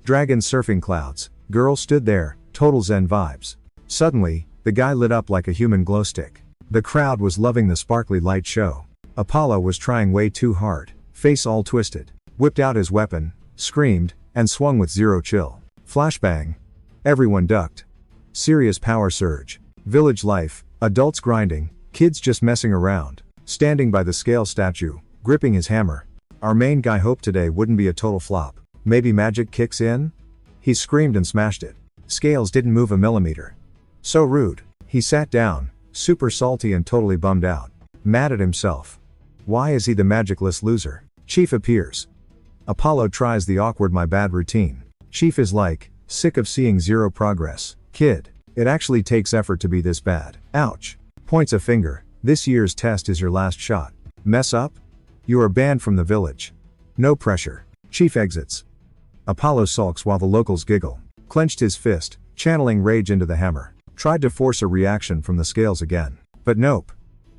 Dragon surfing clouds. Girl stood there, total zen vibes. Suddenly, the guy lit up like a human glow stick. The crowd was loving the sparkly light show. Apollo was trying way too hard, face all twisted. Whipped out his weapon, screamed, and swung with zero chill. Flashbang. Everyone ducked. Serious power surge. Village life, adults grinding, kids just messing around. Standing by the scale statue, gripping his hammer. Our main guy hoped today wouldn't be a total flop. Maybe magic kicks in? He screamed and smashed it. Scales didn't move a millimeter. So rude. He sat down, super salty and totally bummed out. Mad at himself. Why is he the magicless loser? Chief appears. Apollo tries the awkward my bad routine. Chief is like, sick of seeing zero progress. Kid, it actually takes effort to be this bad. Ouch. Points a finger. This year's test is your last shot. Mess up? You are banned from the village. No pressure. Chief exits. Apollo sulks while the locals giggle. Clenched his fist, channeling rage into the hammer. Tried to force a reaction from the scales again. But nope.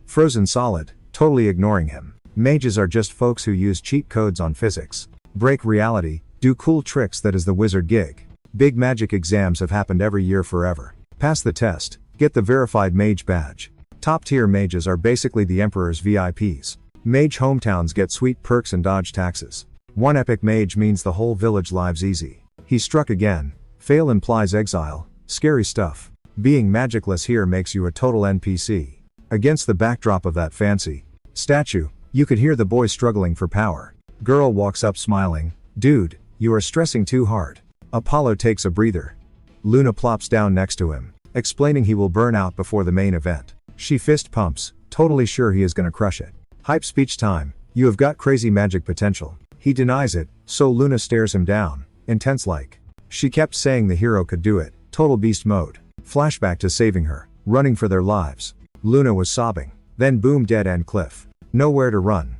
Frozen solid, totally ignoring him. Mages are just folks who use cheat codes on physics. Break reality, do cool tricks, that is the wizard gig. Big magic exams have happened every year forever. Pass the test, get the verified mage badge. Top tier mages are basically the emperor's VIPs. Mage hometowns get sweet perks and dodge taxes. One epic mage means the whole village lives easy. He struck again. Fail implies exile. Scary stuff. Being magicless here makes you a total NPC. Against the backdrop of that fancy statue, you could hear the boy struggling for power. Girl walks up smiling. Dude, you are stressing too hard. Apollo takes a breather. Luna plops down next to him, explaining he will burn out before the main event. She fist pumps, totally sure he is gonna crush it. Hype speech time. You have got crazy magic potential. He denies it, so Luna stares him down, intense like. She kept saying the hero could do it. Total beast mode. Flashback to saving her, running for their lives. Luna was sobbing. Then boom, dead end cliff. Nowhere to run.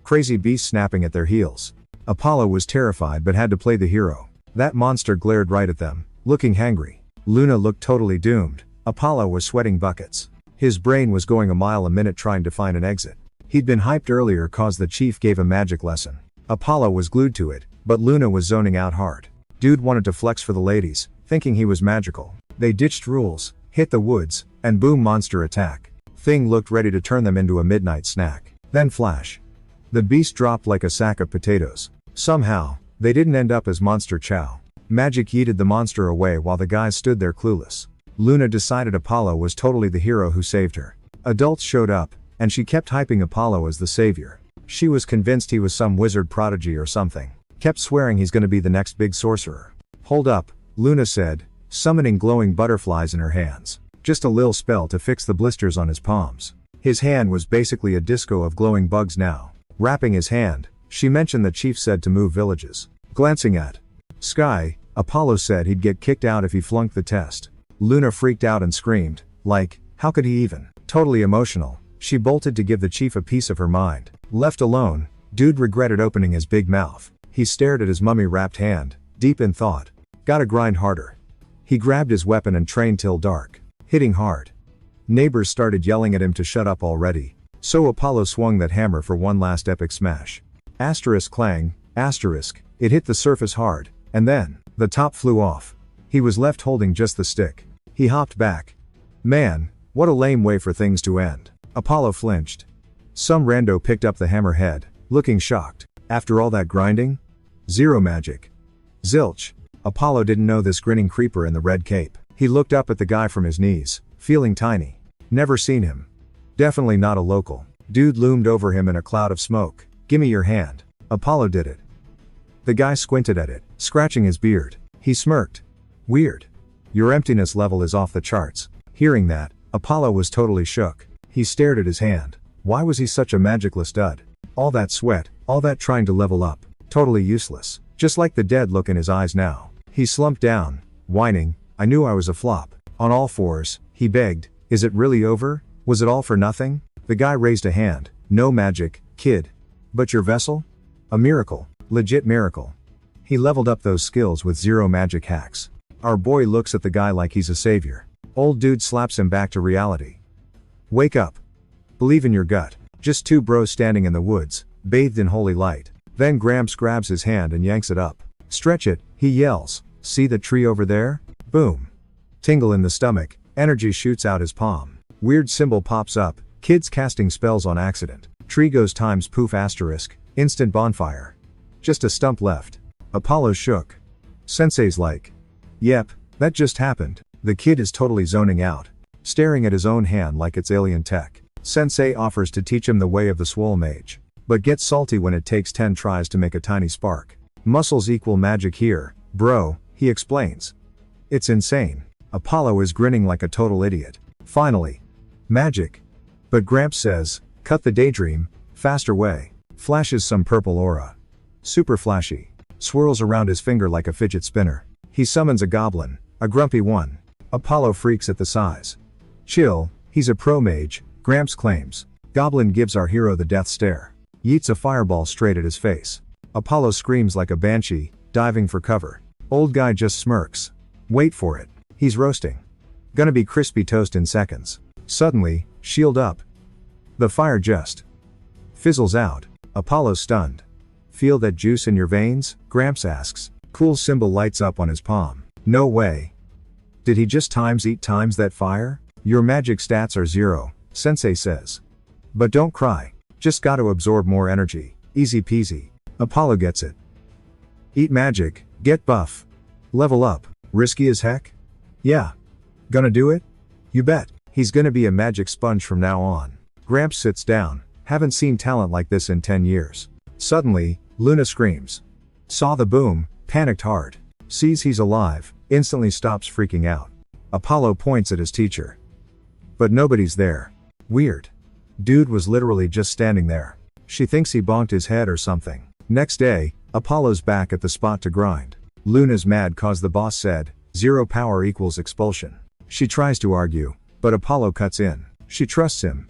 Crazy beasts snapping at their heels. Apollo was terrified but had to play the hero. That monster glared right at them, looking hangry. Luna looked totally doomed. Apollo was sweating buckets. His brain was going a mile a minute trying to find an exit. He'd been hyped earlier cause the chief gave a magic lesson. Apollo was glued to it, but Luna was zoning out hard. Dude wanted to flex for the ladies, thinking he was magical. They ditched rules, hit the woods, and boom, monster attack. Thing looked ready to turn them into a midnight snack. Then flash. The beast dropped like a sack of potatoes. Somehow, they didn't end up as monster chow. Magic yeeted the monster away while the guys stood there clueless. Luna decided Apollo was totally the hero who saved her. Adults showed up, and she kept hyping Apollo as the savior. She was convinced he was some wizard prodigy or something. Kept swearing he's gonna be the next big sorcerer. Hold up, Luna said, summoning glowing butterflies in her hands. Just a lil spell to fix the blisters on his palms. His hand was basically a disco of glowing bugs now. Wrapping his hand, she mentioned the chief said to move villages. Glancing at Sky, Apollo said he'd get kicked out if he flunked the test. Luna freaked out and screamed, like, how could he even? Totally emotional, she bolted to give the chief a piece of her mind. Left alone, dude regretted opening his big mouth. He stared at his mummy-wrapped hand, deep in thought. Gotta grind harder. He grabbed his weapon and trained till dark, hitting hard. Neighbors started yelling at him to shut up already, so Apollo swung that hammer for one last epic smash. Asterisk clang, asterisk, it hit the surface hard, and then, the top flew off. He was left holding just the stick. He hopped back. Man, what a lame way for things to end. Apollo flinched. Some rando picked up the hammerhead, looking shocked. After all that grinding? Zero magic. Zilch. Apollo didn't know this grinning creeper in the red cape. He looked up at the guy from his knees, feeling tiny. Never seen him. Definitely not a local. Dude loomed over him in a cloud of smoke. Gimme your hand. Apollo did it. The guy squinted at it, scratching his beard. He smirked. Weird. Your emptiness level is off the charts. Hearing that, Apollo was totally shook. He stared at his hand. Why was he such a magicless dud? All that sweat, all that trying to level up. Totally useless. Just like the dead look in his eyes now. He slumped down, whining, I knew I was a flop. On all fours, he begged, is it really over? Was it all for nothing? The guy raised a hand. No magic, kid. But your vessel? A miracle. Legit miracle. He leveled up those skills with zero magic hacks. Our boy looks at the guy like he's a savior. Old dude slaps him back to reality. Wake up. Believe in your gut. Just two bros standing in the woods, bathed in holy light. Then Gramps grabs his hand and yanks it up. Stretch it, He yells, "See the tree over there?" Boom. Tingle in the stomach, energy shoots out his palm. Weird symbol pops up, kids casting spells on accident. Tree goes times poof asterisk, instant bonfire. Just a stump left. Apollo shook. Sensei's like, "Yep, that just happened." The kid is totally zoning out, staring at his own hand like it's alien tech. Sensei offers to teach him the way of the swole mage, but gets salty when it takes 10 tries to make a tiny spark. Muscles equal magic here, bro, he explains. It's insane. Apollo is grinning like a total idiot. Finally. Magic. But Gramps says, "Cut the daydream, faster way." Flashes some purple aura. Super flashy. Swirls around his finger like a fidget spinner. He summons a goblin, a grumpy one. Apollo freaks at the size. Chill, he's a pro mage, Gramps claims. Goblin gives our hero the death stare. Yeets a fireball straight at his face. Apollo screams like a banshee, diving for cover. Old guy just smirks. Wait for it. He's roasting. Gonna be crispy toast in seconds. Suddenly, shield up. The fire just fizzles out. Apollo's stunned. Feel that juice in your veins? Gramps asks. Cool symbol lights up on his palm. No way. Did he just eat times that fire? Your magic stats are 0, Sensei says. But don't cry. Just gotta absorb more energy. Easy peasy. Apollo gets it. Eat magic, get buff. Level up. Risky as heck? Yeah. Gonna do it? You bet. He's gonna be a magic sponge from now on. Gramps sits down. Haven't seen talent like this in 10 years. Suddenly, Luna screams. Saw the boom, panicked hard. Sees he's alive, instantly stops freaking out. Apollo points at his teacher. But nobody's there. Weird. Dude was literally just standing there. She thinks he bonked his head or something. Next day, Apollo's back at the spot to grind. Luna's mad cause the boss said, 0 power equals expulsion. She tries to argue, but Apollo cuts in. She trusts him.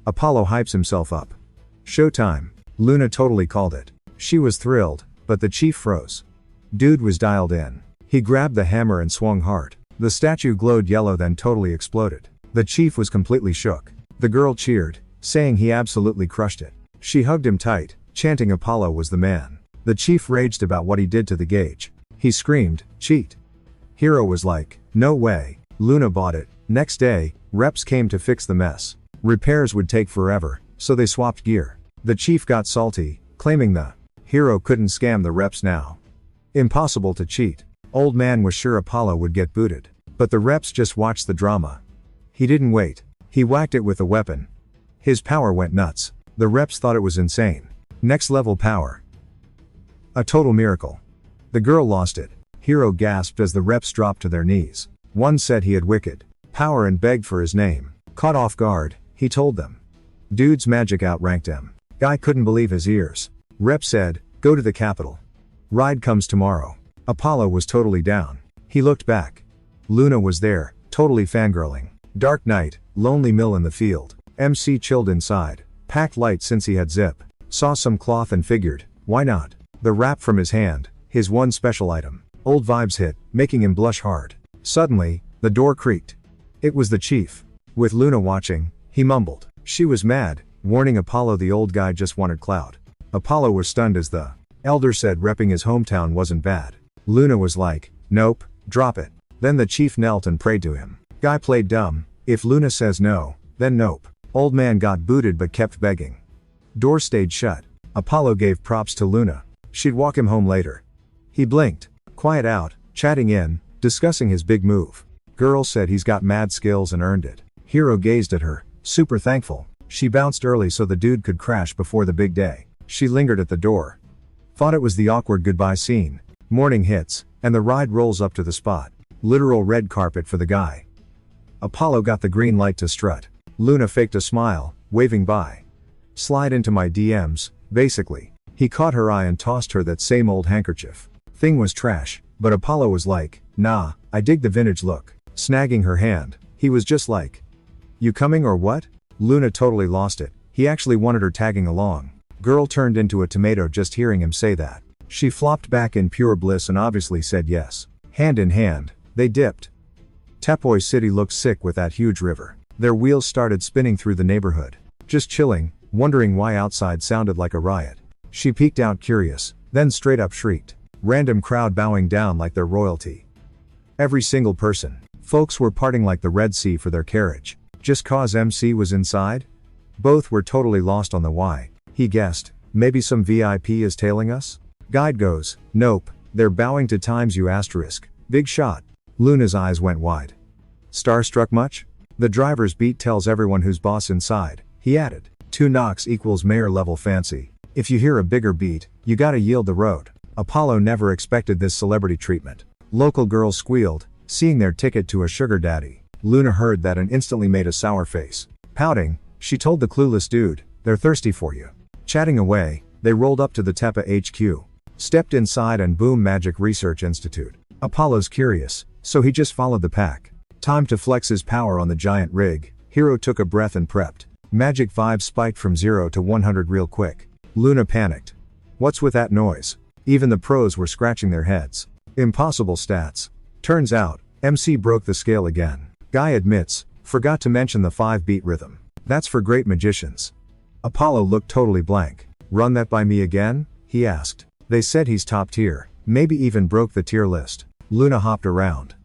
Apollo hypes himself up. Showtime. Luna totally called it. She was thrilled, but the chief froze. Dude was dialed in. He grabbed the hammer and swung hard. The statue glowed yellow then totally exploded. The chief was completely shook. The girl cheered, saying he absolutely crushed it. She hugged him tight, chanting Apollo was the man. The chief raged about what he did to the gauge. He screamed, "Cheat." Hero was like, "No way." Luna bought it. Next day, reps came to fix the mess. Repairs would take forever, so they swapped gear. The chief got salty, claiming the hero couldn't scam the reps now. Impossible to cheat. Old man was sure Apollo would get booted. But the reps just watched the drama. He didn't wait. He whacked it with a weapon. His power went nuts. The reps thought it was insane. Next level power. A total miracle. The girl lost it. Hero gasped as the reps dropped to their knees. One said he had wicked power and begged for his name. Caught off guard, he told them. Dude's magic outranked him. Guy couldn't believe his ears. Rep said, "Go to the capital. Ride comes tomorrow." Apollo was totally down. He looked back. Luna was there, totally fangirling. Dark night, lonely mill in the field. MC chilled inside. Packed light since he had zip. Saw some cloth and figured, why not? The wrap from his hand, his one special item. Old vibes hit, making him blush hard. Suddenly, the door creaked. It was the chief. With Luna watching, he mumbled. She was mad, warning Apollo the old guy just wanted clout. Apollo was stunned as the elder said repping his hometown wasn't bad. Luna was like, "Nope, drop it." Then the chief knelt and prayed to him. Guy played dumb. If Luna says no, then nope. Old man got booted but kept begging. Door stayed shut. Apollo gave props to Luna. She'd walk him home later. He blinked. Quiet out, chatting in, discussing his big move. Girl said he's got mad skills and earned it. Hero gazed at her, super thankful. She bounced early so the dude could crash before the big day. She lingered at the door. Thought it was the awkward goodbye scene. Morning hits, and the ride rolls up to the spot. Literal red carpet for the guy. Apollo got the green light to strut. Luna faked a smile, waving by. Slide into my DMs, basically. He caught her eye and tossed her that same old handkerchief. Thing was trash, but Apollo was like, "Nah, I dig the vintage look." Snagging her hand, he was just like, "You coming or what?" Luna totally lost it. He actually wanted her tagging along. Girl turned into a tomato just hearing him say that. She flopped back in pure bliss and obviously said yes. Hand in hand, they dipped. Tapoy City looked sick with that huge river. Their wheels started spinning through the neighborhood. Just chilling, wondering why outside sounded like a riot. She peeked out curious, then straight up shrieked. Random crowd bowing down like they're royalty. Every single person. Folks were parting like the Red Sea for their carriage. Just cause MC was inside? Both were totally lost on the why. He guessed, maybe some VIP is tailing us? Guide goes, nope, they're bowing to times you asterisk. Big shot. Luna's eyes went wide. Starstruck much? The driver's beat tells everyone who's boss inside, he added. 2 knocks equals mayor level fancy. If you hear a bigger beat, you gotta yield the road. Apollo never expected this celebrity treatment. Local girls squealed, seeing their ticket to a sugar daddy. Luna heard that and instantly made a sour face. Pouting, she told the clueless dude, they're thirsty for you. Chatting away, they rolled up to the Tepa HQ. Stepped inside and boom, Magic Research Institute. Apollo's curious, so he just followed the pack. Time to flex his power on the giant rig. Hero took a breath and prepped. Magic vibes spiked from 0 to 100 real quick. Luna panicked. What's with that noise? Even the pros were scratching their heads. Impossible stats. Turns out, MC broke the scale again. Guy admits, forgot to mention the 5-beat rhythm. That's for great magicians. Apollo looked totally blank. Run that by me again? He asked. They said he's top tier, maybe even broke the tier list. Luna hopped around.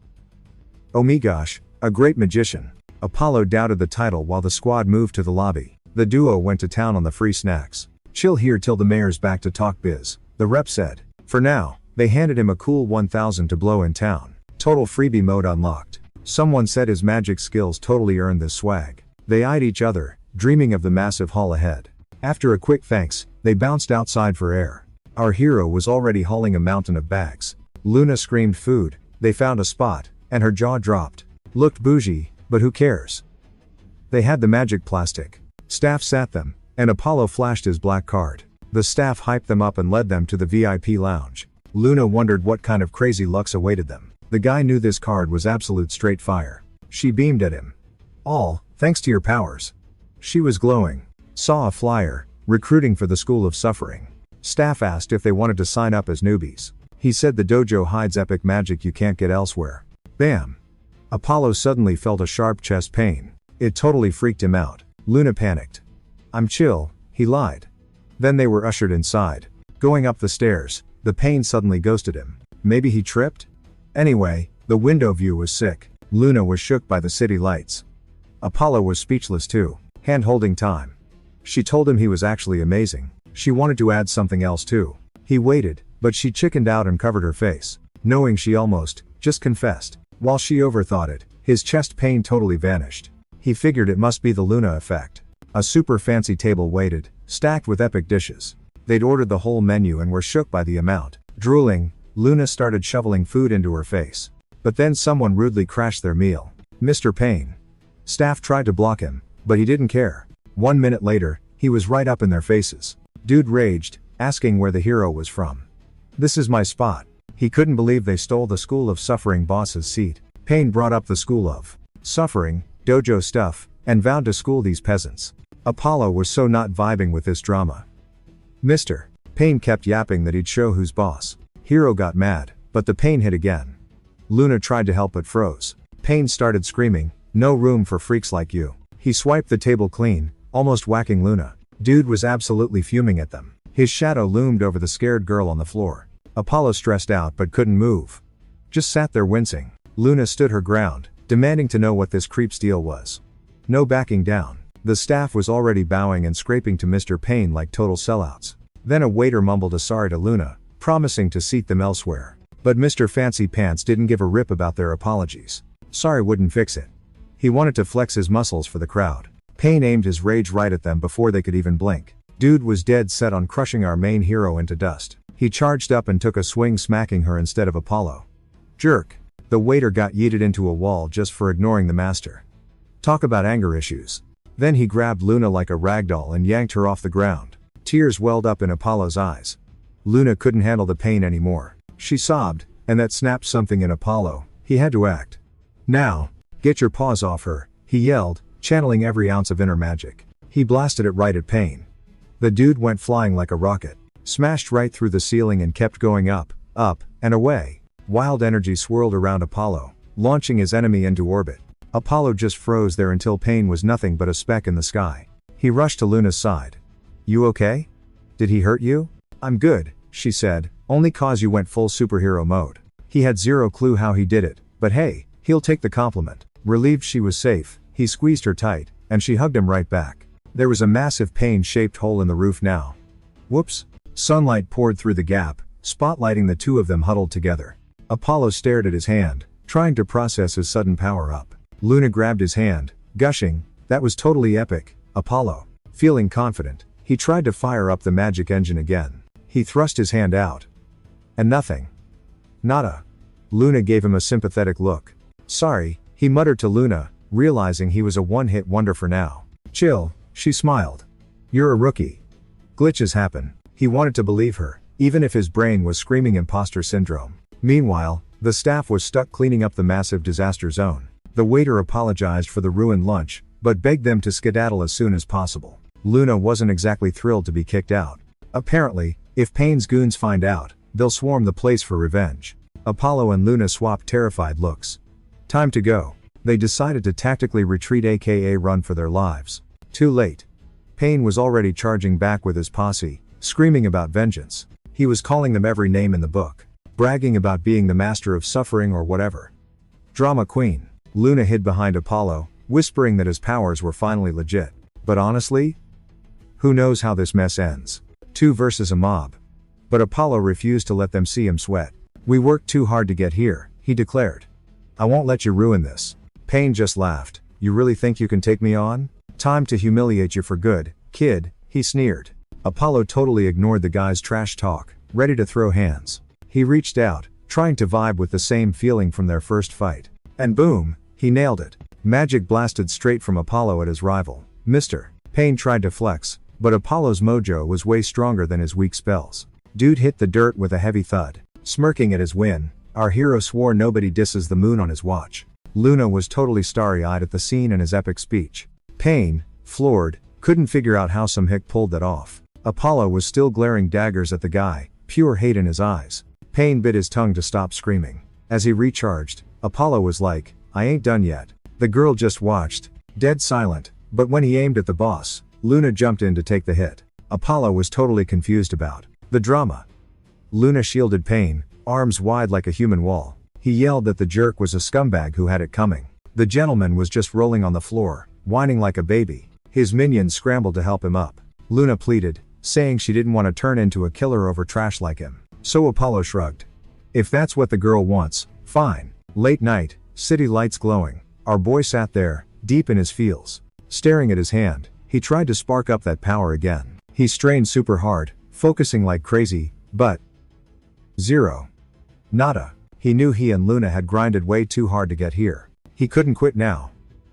Oh me gosh, a great magician. Apollo doubted the title while the squad moved to the lobby. The duo went to town on the free snacks. Chill here till the mayor's back to talk biz, the rep said. For now, they handed him a cool 1,000 to blow in town. Total freebie mode unlocked. Someone said his magic skills totally earned this swag. They eyed each other, dreaming of the massive haul ahead. After a quick thanks, they bounced outside for air. Our hero was already hauling a mountain of bags. Luna screamed food, they found a spot, and her jaw dropped. Looked bougie, but who cares? They had the magic plastic. Staff sat them, and Apollo flashed his black card. The staff hyped them up and led them to the VIP lounge. Luna wondered what kind of crazy lucks awaited them. The guy knew this card was absolute straight fire. She beamed at him. All, thanks to your powers. She was glowing. Saw a flyer, recruiting for the School of Suffering. Staff asked if they wanted to sign up as newbies. He said the dojo hides epic magic you can't get elsewhere. Bam! Apollo suddenly felt a sharp chest pain. It totally freaked him out. Luna panicked. I'm chill, he lied. Then they were ushered inside. Going up the stairs, the pain suddenly ghosted him. Maybe he tripped? Anyway, the window view was sick. Luna was shook by the city lights. Apollo was speechless too, hand-holding time. She told him he was actually amazing. She wanted to add something else too. He waited, but she chickened out and covered her face, knowing she almost just confessed. While she overthought it, his chest pain totally vanished. He figured it must be the Luna effect. A super fancy table waited, stacked with epic dishes. They'd ordered the whole menu and were shook by the amount. Drooling, Luna started shoveling food into her face. But then someone rudely crashed their meal. Mr. Payne. Staff tried to block him, but he didn't care. 1 minute later, he was right up in their faces. Dude raged, asking where the hero was from. This is my spot. He couldn't believe they stole the School of Suffering boss's seat. Payne brought up the School of Suffering, dojo stuff, and vowed to school these peasants. Apollo was so not vibing with this drama. Mr. Payne kept yapping that he'd show who's boss. Hero got mad, but the pain hit again. Luna tried to help but froze. Payne started screaming, no room for freaks like you. He swiped the table clean, almost whacking Luna. Dude was absolutely fuming at them. His shadow loomed over the scared girl on the floor. Apollo stressed out but couldn't move. Just sat there wincing. Luna stood her ground, demanding to know what this creep's deal was. No backing down. The staff was already bowing and scraping to Mr. Payne like total sellouts. Then a waiter mumbled a sorry to Luna, promising to seat them elsewhere. But Mr. Fancy Pants didn't give a rip about their apologies. Sorry wouldn't fix it. He wanted to flex his muscles for the crowd. Payne aimed his rage right at them before they could even blink. Dude was dead set on crushing our main hero into dust. He charged up and took a swing, smacking her instead of Apollo. Jerk. The waiter got yeeted into a wall just for ignoring the master. Talk about anger issues. Then he grabbed Luna like a ragdoll and yanked her off the ground. Tears welled up in Apollo's eyes. Luna couldn't handle the pain anymore. She sobbed, and that snapped something in Apollo. He had to act. Now, get your paws off her, he yelled, channeling every ounce of inner magic. He blasted it right at Payne. The dude went flying like a rocket, smashed right through the ceiling and kept going up, up, and away. Wild energy swirled around Apollo, launching his enemy into orbit. Apollo just froze there until Payne was nothing but a speck in the sky. He rushed to Luna's side. You okay? Did he hurt you? I'm good, she said, Only cause you went full superhero mode. He had zero clue how he did it, but hey, he'll take the compliment. Relieved she was safe, he squeezed her tight, and she hugged him right back. There was a massive pain-shaped hole in the roof now. Whoops. Sunlight poured through the gap, spotlighting the two of them huddled together. Apollo stared at his hand, trying to process his sudden power-up. Luna grabbed his hand, gushing, "That was totally epic, Apollo." Feeling confident, he tried to fire up the magic engine again. He thrust his hand out. And nothing. Nada. Luna gave him a sympathetic look. "Sorry," he muttered to Luna, realizing he was a one-hit wonder for now. "Chill," she smiled. "You're a rookie. Glitches happen." He wanted to believe her, even if his brain was screaming imposter syndrome. Meanwhile, the staff was stuck cleaning up the massive disaster zone. The waiter apologized for the ruined lunch, but begged them to skedaddle as soon as possible. Luna wasn't exactly thrilled to be kicked out. Apparently, if Payne's goons find out, they'll swarm the place for revenge. Apollo and Luna swapped terrified looks. Time to go. They decided to tactically retreat, aka run for their lives. Too late. Payne was already charging back with his posse, screaming about vengeance. He was calling them every name in the book, bragging about being the master of suffering or whatever. Drama queen. Luna hid behind Apollo, whispering that his powers were finally legit. But honestly, who knows how this mess ends? 2 versus a mob. But Apollo refused to let them see him sweat. "We worked too hard to get here," he declared. "I won't let you ruin this." Payne just laughed. "You really think you can take me on? Time to humiliate you for good, kid," he sneered. Apollo totally ignored the guy's trash talk, ready to throw hands. He reached out, trying to vibe with the same feeling from their first fight. And boom, he nailed it. Magic blasted straight from Apollo at his rival. Mr. Payne tried to flex, but Apollo's mojo was way stronger than his weak spells. Dude hit the dirt with a heavy thud. Smirking at his win, our hero swore nobody disses the moon on his watch. Luna was totally starry-eyed at the scene and his epic speech. Payne, floored, couldn't figure out how some hick pulled that off. Apollo was still glaring daggers at the guy, pure hate in his eyes. Payne bit his tongue to stop screaming. As he recharged, Apollo was like, "I ain't done yet." The girl just watched, dead silent, but when he aimed at the boss, Luna jumped in to take the hit. Apollo was totally confused about the drama. Luna shielded Payne, arms wide like a human wall. He yelled that the jerk was a scumbag who had it coming. The gentleman was just rolling on the floor, whining like a baby. His minions scrambled to help him up. Luna pleaded, saying she didn't want to turn into a killer over trash like him. So Apollo shrugged. "If that's what the girl wants, fine." Late night, city lights glowing. Our boy sat there, deep in his feels. Staring at his hand, he tried to spark up that power again. He strained super hard, focusing like crazy, but zero. Nada. He knew he and Luna had grinded way too hard to get here. He couldn't quit now.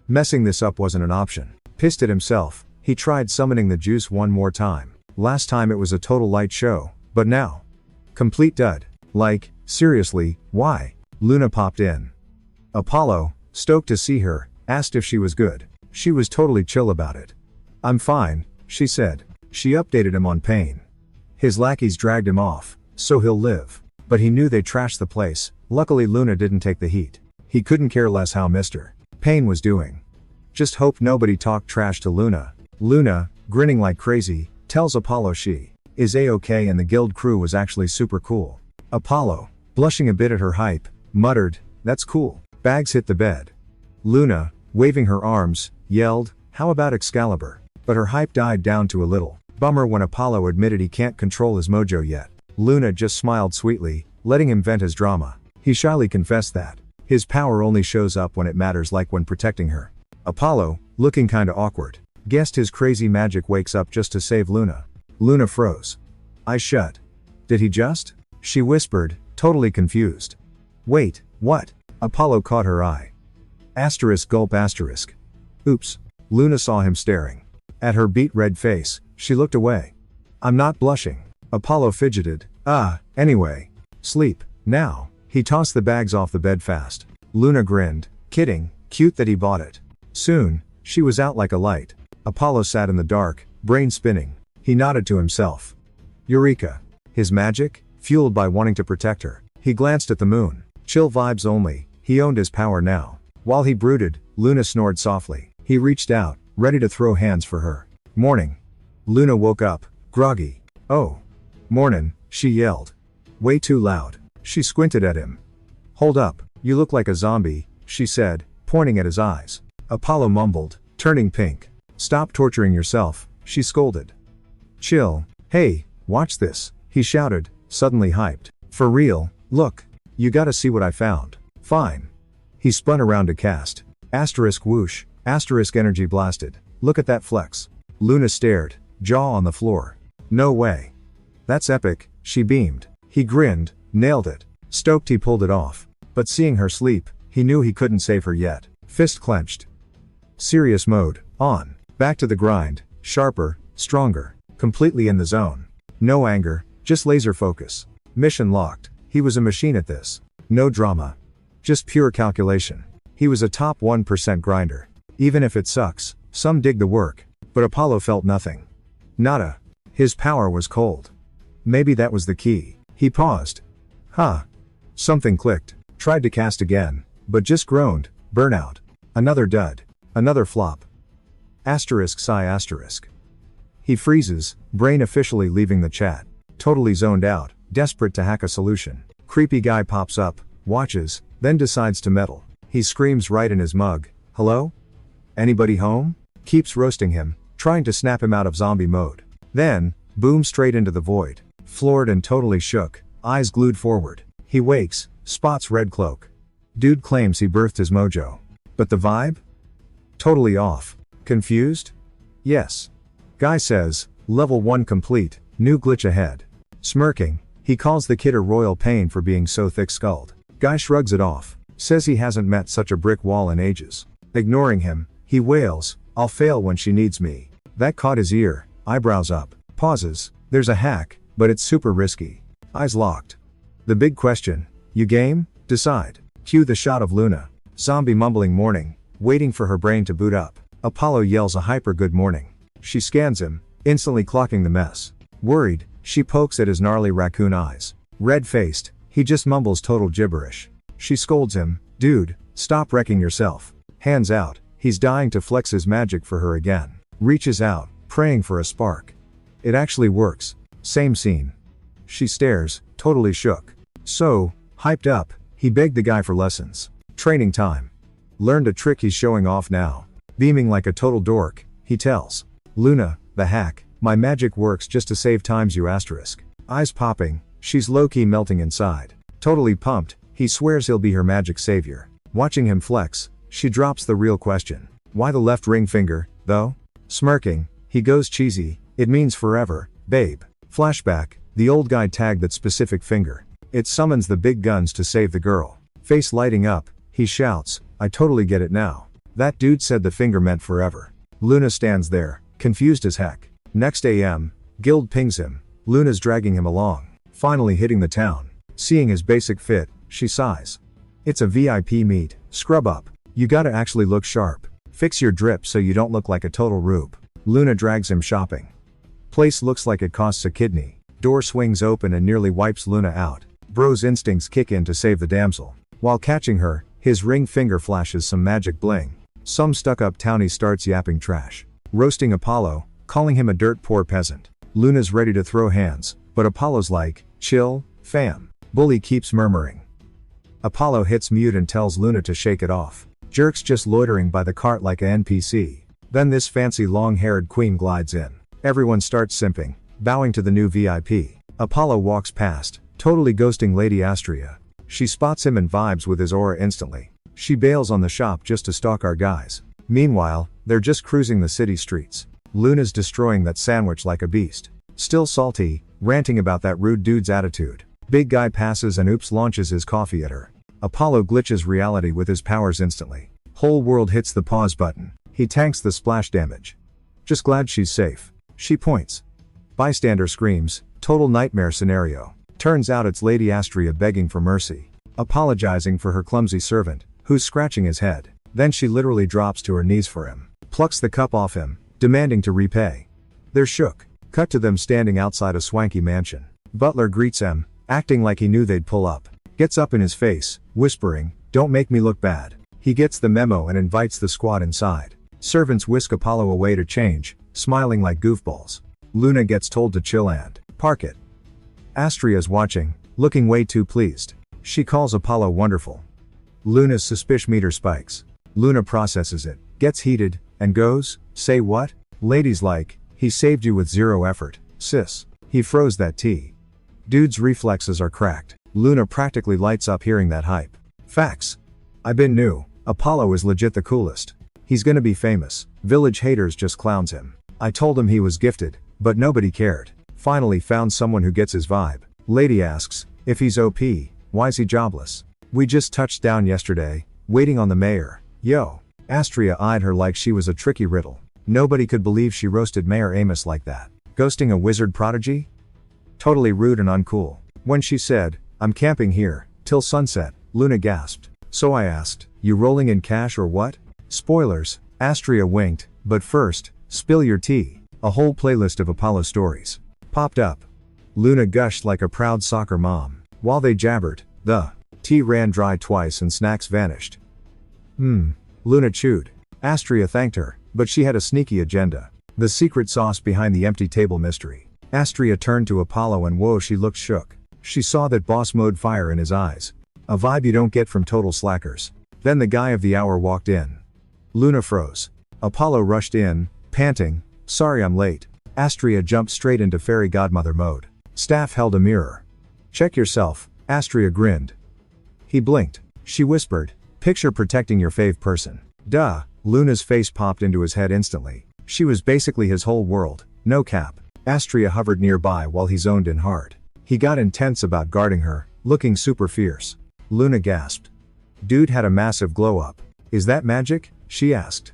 Messing this up wasn't an option. Pissed at himself, he tried summoning the juice one more time. Last time it was a total light show, but now, complete dud. Like, seriously, why? Luna popped in. Apollo, stoked to see her, asked if she was good. She was totally chill about it. "I'm fine," she said. She updated him on Payne. His lackeys dragged him off, so he'll live. But he knew they trashed the place. Luckily Luna didn't take the heat. He couldn't care less how Mr. Payne was doing. Just hoped nobody talked trash to Luna. Luna, grinning like crazy, tells Apollo she is A-okay and the guild crew was actually super cool. Apollo, blushing a bit at her hype, muttered, "That's cool." Bags hit the bed. Luna, waving her arms, yelled, "How about Excalibur?" But her hype died down to a little bummer when Apollo admitted he can't control his mojo yet. Luna just smiled sweetly, letting him vent his drama. He shyly confessed that his power only shows up when it matters, like when protecting her. Apollo, looking kinda awkward, guessed his crazy magic wakes up just to save Luna. Luna froze. Eyes shut. Did he just? She whispered, totally confused. Wait, what? Apollo caught her eye. Asterisk gulp asterisk. Oops. Luna saw him staring. At her beet red face, she looked away. "I'm not blushing." Apollo fidgeted. Anyway. Sleep. Now. He tossed the bags off the bed fast. Luna grinned. Kidding, cute that he bought it. Soon, she was out like a light. Apollo sat in the dark, brain spinning. He nodded to himself. Eureka. His magic? Fueled by wanting to protect her. He glanced at the moon. Chill vibes only, he owned his power now. While he brooded, Luna snored softly. He reached out, ready to throw hands for her. Morning. Luna woke up, groggy. Oh. Mornin', she yelled. Way too loud. She squinted at him. Hold up, you look like a zombie, she said, pointing at his eyes. Apollo mumbled, turning pink. Stop torturing yourself, she scolded. Chill. Hey, watch this, he shouted, suddenly hyped. For real, look. You gotta see what I found. Fine. He spun around to cast. Asterisk whoosh, asterisk energy blasted. Look at that flex. Luna stared, jaw on the floor. No way. That's epic, she beamed. He grinned, nailed it. Stoked he pulled it off. But seeing her sleep, he knew he couldn't save her yet. Fist clenched. Serious mode, on. Back to the grind, sharper, stronger. Completely in the zone. No anger, just laser focus. Mission locked. He was a machine at this. No drama. Just pure calculation. He was a top 1% grinder. Even if it sucks, some dig the work. But Apollo felt nothing. Nada. His power was cold. Maybe that was the key. He paused. Huh. Something clicked. Tried to cast again, but just groaned. Burnout. Another dud. Another flop. Asterisk sigh asterisk. He freezes, brain officially leaving the chat. Totally zoned out, desperate to hack a solution. Creepy guy pops up, watches, then decides to meddle. He screams right in his mug. Hello? Anybody home? Keeps roasting him, trying to snap him out of zombie mode. Then, boom straight into the void. Floored and totally shook, eyes glued forward. He wakes, spots red cloak. Dude claims he birthed his mojo. But the vibe? Totally off. Confused? Yes. Guy says, level 1 complete, new glitch ahead. Smirking, he calls the kid a royal pain for being so thick-skulled. Guy shrugs it off, says he hasn't met such a brick wall in ages. Ignoring him, he wails, I'll fail when she needs me. That caught his ear, eyebrows up, pauses, there's a hack, but it's super risky. Eyes locked. The big question, you game? Decide. Cue the shot of Luna. Zombie mumbling morning, waiting for her brain to boot up. Apollo yells a hyper good morning. She scans him, instantly clocking the mess. Worried, she pokes at his gnarly raccoon eyes. Red-faced, he just mumbles total gibberish. She scolds him, dude, stop wrecking yourself. Hands out, he's dying to flex his magic for her again. Reaches out, praying for a spark. It actually works. Same scene. She stares, totally shook. So, hyped up, he begged the guy for lessons. Training time. Learned a trick he's showing off now. Beaming like a total dork, he tells Luna, the hack, my magic works just to save times you asterisk. Eyes popping, she's low-key melting inside. Totally pumped, he swears he'll be her magic savior. Watching him flex, she drops the real question. Why the left ring finger, though? Smirking, he goes cheesy, it means forever, babe. Flashback, the old guy tagged that specific finger. It summons the big guns to save the girl. Face lighting up, he shouts, I totally get it now. That dude said the finger meant forever. Luna stands there, confused as heck. Next AM, Guild pings him. Luna's dragging him along. Finally hitting the town. Seeing his basic fit, she sighs. It's a VIP meet, scrub up. You gotta actually look sharp. Fix your drip so you don't look like a total rube. Luna drags him shopping. Place looks like it costs a kidney. Door swings open and nearly wipes Luna out. Bro's instincts kick in to save the damsel. While catching her, his ring finger flashes some magic bling. Some stuck-up townie starts yapping trash. Roasting Apollo, calling him a dirt poor peasant. Luna's ready to throw hands, but Apollo's like, chill, fam. Bully keeps murmuring. Apollo hits mute and tells Luna to shake it off. Jerks just loitering by the cart like a NPC. Then this fancy long-haired queen glides in. Everyone starts simping, bowing to the new VIP. Apollo walks past, totally ghosting Lady Astria. She spots him and vibes with his aura instantly. She bails on the shop just to stalk our guys. Meanwhile, they're just cruising the city streets. Luna's destroying that sandwich like a beast. Still salty, ranting about that rude dude's attitude. Big guy passes and oops launches his coffee at her. Apollo glitches reality with his powers instantly. Whole world hits the pause button. He tanks the splash damage. Just glad she's safe. She points. Bystander screams, total nightmare scenario. Turns out it's Lady Astria begging for mercy. Apologizing for her clumsy servant, who's scratching his head. Then she literally drops to her knees for him. Plucks the cup off him, demanding to repay. They're shook. Cut to them standing outside a swanky mansion. Butler greets them, acting like he knew they'd pull up. Gets up in his face, whispering, don't make me look bad. He gets the memo and invites the squad inside. Servants whisk Apollo away to change, smiling like goofballs. Luna gets told to chill and park it. Astria's watching, looking way too pleased. She calls Apollo wonderful. Luna's suspicion meter spikes. Luna processes it, gets heated, and goes, "Say what? Ladies like, he saved you with zero effort, sis. He froze that tea." Dude's reflexes are cracked. Luna practically lights up hearing that hype. Facts. I been knew, Apollo is legit the coolest. He's gonna be famous. Village haters just clowns him. I told him he was gifted, but nobody cared. Finally found someone who gets his vibe. Lady asks, if he's OP, why's he jobless? We just touched down yesterday, waiting on the mayor. Yo. Astria eyed her like she was a tricky riddle. Nobody could believe she roasted Mayor Amos like that. Ghosting a wizard prodigy? Totally rude and uncool. When she said, I'm camping here, till sunset, Luna gasped. So I asked, you rolling in cash or what? Spoilers, Astria winked, but first, spill your tea. A whole playlist of Apollo stories popped up. Luna gushed like a proud soccer mom. While they jabbered, the tea ran dry twice and snacks vanished. Luna chewed. Astria thanked her, but she had a sneaky agenda. The secret sauce behind the empty table mystery. Astria turned to Apollo and whoa, she looked shook. She saw that boss mode fire in his eyes. A vibe you don't get from total slackers. Then the guy of the hour walked in. Luna froze. Apollo rushed in, panting, sorry I'm late. Astria jumped straight into fairy godmother mode. Staff held a mirror. Check yourself, Astria grinned. He blinked. She whispered, picture protecting your fave person. Duh. Luna's face popped into his head instantly. She was basically his whole world, no cap. Astria hovered nearby while he zoned in hard. He got intense about guarding her, looking super fierce. Luna gasped. Dude had a massive glow up. Is that magic? She asked.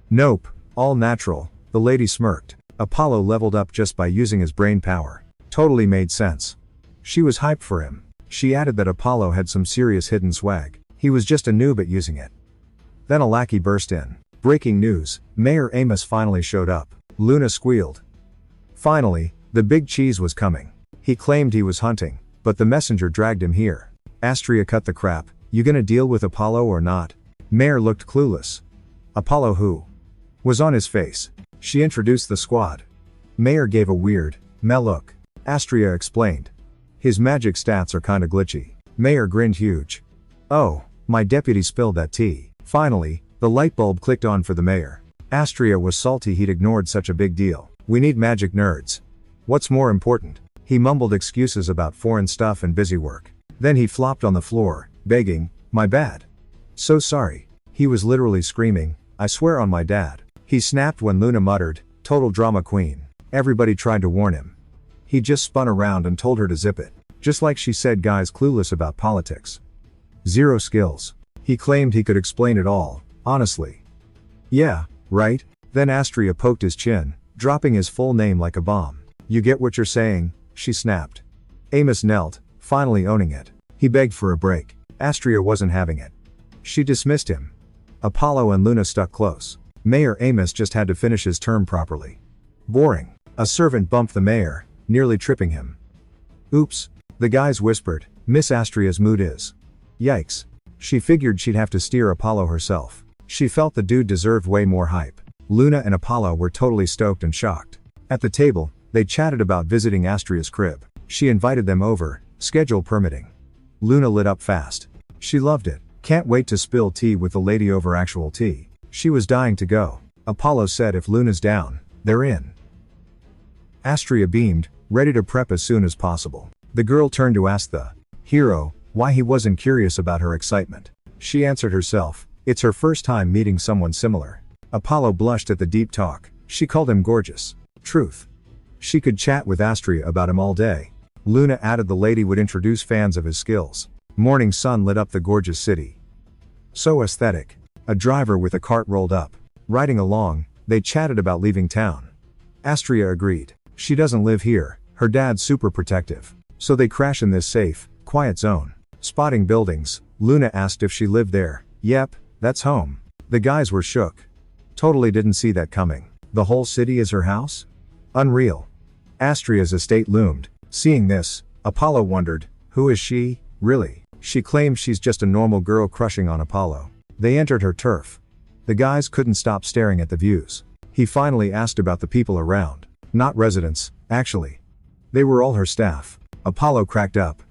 Nope, all natural, the lady smirked. Apollo leveled up just by using his brain power. Totally made sense. She was hyped for him. She added that Apollo had some serious hidden swag. He was just a noob at using it. Then a lackey burst in. Breaking news, Mayor Amos finally showed up. Luna squealed. Finally, the big cheese was coming. He claimed he was hunting, but the messenger dragged him here. Astria cut the crap. You gonna deal with Apollo or not? Mayor looked clueless. Apollo who? Was on his face. She introduced the squad. Mayor gave a weird, meh look. Astria explained. His magic stats are kinda glitchy. Mayor grinned huge. Oh, my deputy spilled that tea. Finally, the light bulb clicked on for the mayor. Astria was salty he'd ignored such a big deal. We need magic nerds. What's more important? He mumbled excuses about foreign stuff and busy work. Then he flopped on the floor, begging, my bad. So sorry. He was literally screaming, I swear on my dad. He snapped when Luna muttered, total drama queen. Everybody tried to warn him. He just spun around and told her to zip it. Just like she said guys clueless about politics. Zero skills. He claimed he could explain it all, honestly. Yeah, right? Then Astria poked his chin, dropping his full name like a bomb. You get what you're saying? She snapped. Amos knelt, finally owning it. He begged for a break. Astria wasn't having it. She dismissed him. Apollo and Luna stuck close. Mayor Amos just had to finish his term properly. Boring. A servant bumped the mayor, nearly tripping him. Oops. The guys whispered, Miss Astria's mood is. Yikes. She figured she'd have to steer Apollo herself. She felt the dude deserved way more hype. Luna and Apollo were totally stoked and shocked. At the table, they chatted about visiting Astria's crib. She invited them over, schedule permitting. Luna lit up fast. She loved it. Can't wait to spill tea with the lady over actual tea. She was dying to go. Apollo said if Luna's down, they're in. Astria beamed, ready to prep as soon as possible. The girl turned to ask the hero why he wasn't curious about her excitement. She answered herself, it's her first time meeting someone similar. Apollo blushed at the deep talk. She called him gorgeous. Truth. She could chat with Astria about him all day. Luna added the lady would introduce fans of his skills. Morning sun lit up the gorgeous city. So aesthetic. A driver with a cart rolled up. Riding along, they chatted about leaving town. Astria agreed. She doesn't live here, her dad's super protective. So they crash in this safe, quiet zone. Spotting buildings, Luna asked if she lived there. Yep, that's home. The guys were shook. Totally didn't see that coming. The whole city is her house? Unreal. Astria's estate loomed. Seeing this, Apollo wondered, who is she, really? She claims she's just a normal girl crushing on Apollo. They entered her turf. The guys couldn't stop staring at the views. He finally asked about the people around. Not residents, actually. They were all her staff. Apollo cracked up.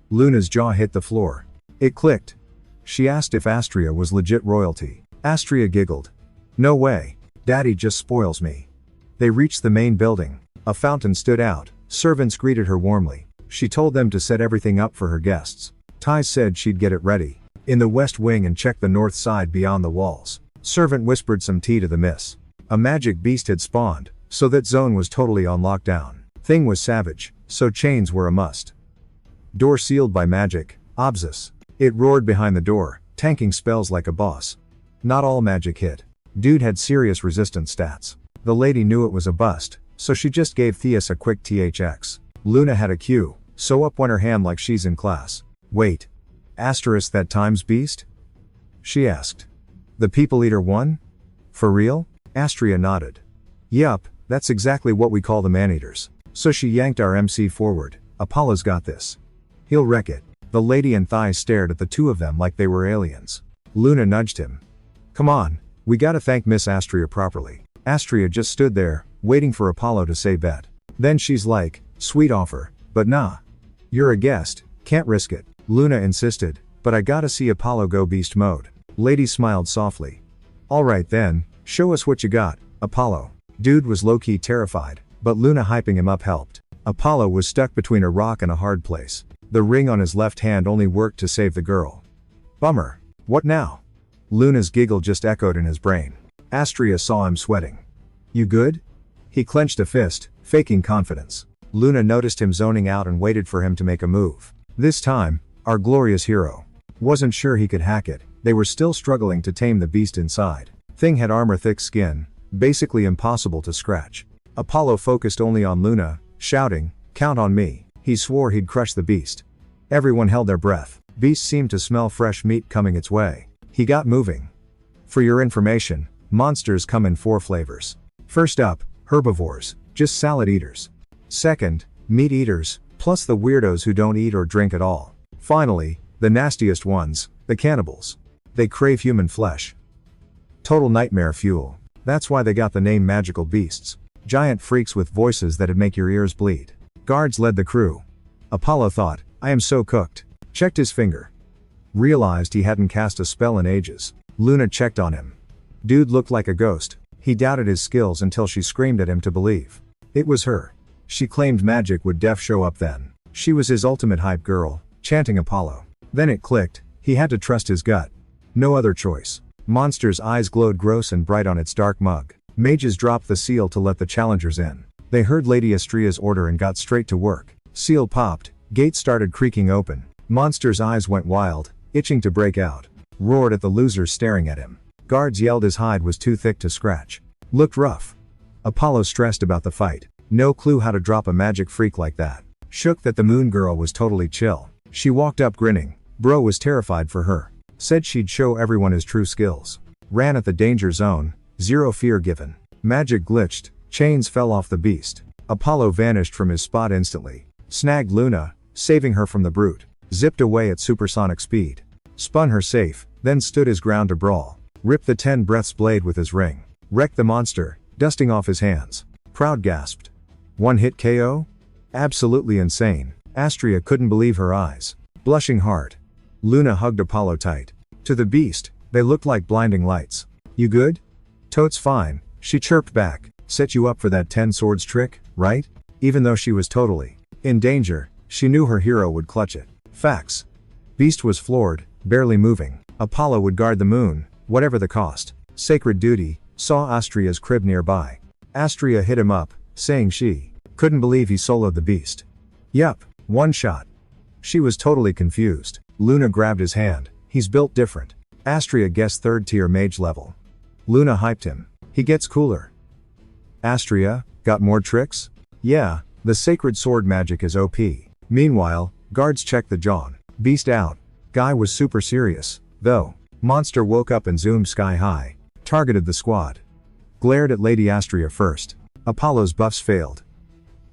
Luna's jaw hit the floor. It clicked. She asked if Astria was legit royalty. Astria giggled. No way. Daddy just spoils me. They reached the main building. A fountain stood out. Servants greeted her warmly. She told them to set everything up for her guests. Tai said she'd get it ready in the west wing and check the north side beyond the walls. Servant whispered some tea to the miss. A magic beast had spawned, so that zone was totally on lockdown. Thing was savage, so chains were a must. Door sealed by magic, obsus. It roared behind the door, tanking spells like a boss. Not all magic hit. Dude had serious resistance stats. The lady knew it was a bust, so she just gave Theus a quick THX. Luna had a Q, so up went her hand like she's in class. Wait. Asterisk that times beast? She asked. The People Eater won? For real? Astria nodded. Yup, that's exactly what we call the man-eaters. So she yanked our MC forward. Apollo's got this. He'll wreck it. The lady and Thai stared at the two of them like they were aliens. Luna nudged him. Come on, we gotta thank Miss Astria properly. Astria just stood there, waiting for Apollo to say bet. Then she's like, sweet offer, but nah. You're a guest, can't risk it. Luna insisted, but I gotta see Apollo go beast mode. Lady smiled softly. Alright then, show us what you got, Apollo. Dude was low-key terrified, but Luna hyping him up helped. Apollo was stuck between a rock and a hard place. The ring on his left hand only worked to save the girl. Bummer. What now? Luna's giggle just echoed in his brain. Astria saw him sweating. You good? He clenched a fist, faking confidence. Luna noticed him zoning out and waited for him to make a move. This time, our glorious hero wasn't sure he could hack it. They were still struggling to tame the beast inside. Thing had armor-thick skin, basically impossible to scratch. Apollo focused only on Luna, shouting, count on me. He swore he'd crush the beast. Everyone held their breath. Beast seemed to smell fresh meat coming its way. He got moving. For your information, monsters come in 4 flavors. First up, herbivores, just salad eaters. Second, meat eaters, plus the weirdos who don't eat or drink at all. Finally, the nastiest ones, the cannibals. They crave human flesh. Total nightmare fuel. That's why they got the name magical beasts. Giant freaks with voices that'd make your ears bleed. Guards led the crew. Apollo thought, I am so cooked. Checked his finger. Realized he hadn't cast a spell in ages. Luna checked on him. Dude looked like a ghost. He doubted his skills until she screamed at him to believe. It was her. She claimed magic would def show up then. She was his ultimate hype girl, chanting Apollo. Then it clicked, he had to trust his gut. No other choice. Monster's eyes glowed gross and bright on its dark mug. Mages dropped the seal to let the challengers in. They heard Lady Astria's order and got straight to work. Seal popped, gate started creaking open. Monster's eyes went wild, itching to break out. Roared at the losers staring at him. Guards yelled his hide was too thick to scratch. Looked rough. Apollo stressed about the fight. No clue how to drop a magic freak like that. Shook that the moon girl was totally chill. She walked up grinning. Bro was terrified for her. Said she'd show everyone his true skills. Ran at the danger zone, zero fear given. Magic glitched, chains fell off the beast. Apollo vanished from his spot instantly. Snagged Luna, saving her from the brute. Zipped away at supersonic speed. Spun her safe, then stood his ground to brawl. Ripped the 10 breaths blade with his ring. Wrecked the monster, dusting off his hands. Proud gasped. One hit KO? Absolutely insane. Astria couldn't believe her eyes. Blushing hard. Luna hugged Apollo tight. To the beast, they looked like blinding lights. You good? Totes fine, she chirped back. Set you up for that 10 swords trick, right? Even though she was totally in danger, she knew her hero would clutch it. Facts. Beast was floored, barely moving. Apollo would guard the moon, whatever the cost. Sacred duty, saw Astria's crib nearby. Astria hit him up, saying she couldn't believe he soloed the beast. Yup, one shot. She was totally confused. Luna grabbed his hand. He's built different. Astria guessed 3rd tier mage level. Luna hyped him. He gets cooler. Astria, got more tricks? Yeah, the sacred sword magic is OP. Meanwhile, guards checked the John. Beast out. Guy was super serious, though. Monster woke up and zoomed sky high. Targeted the squad. Glared at Lady Astria first. Apollo's buffs failed.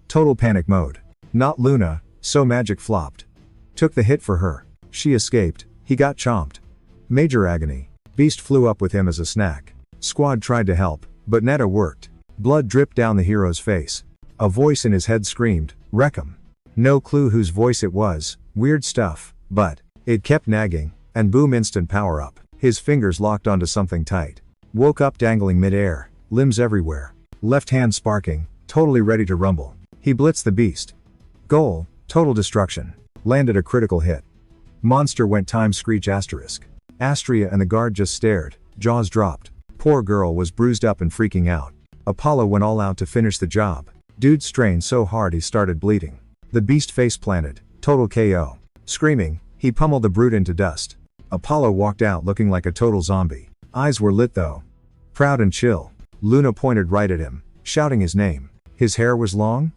Total panic mode. Not Luna, so magic flopped. Took the hit for her. She escaped. He got chomped. Major agony. Beast flew up with him as a snack. Squad tried to help, but Netta worked. Blood dripped down the hero's face. A voice in his head screamed, "Wreck 'em." No clue whose voice it was, weird stuff, but it kept nagging, and boom, instant power up. His fingers locked onto something tight. Woke up dangling mid-air, limbs everywhere. Left hand sparking, totally ready to rumble. He blitzed the beast. Goal, total destruction. Landed a critical hit. Monster went time screech asterisk. Astria and the guard just stared, jaws dropped. Poor girl was bruised up and freaking out. Apollo went all out to finish the job. Dude strained so hard he started bleeding. The beast face planted, total KO. Screaming, he pummeled the brute into dust. Apollo walked out looking like a total zombie. Eyes were lit though. Proud and chill. Luna pointed right at him, shouting his name. His hair was long?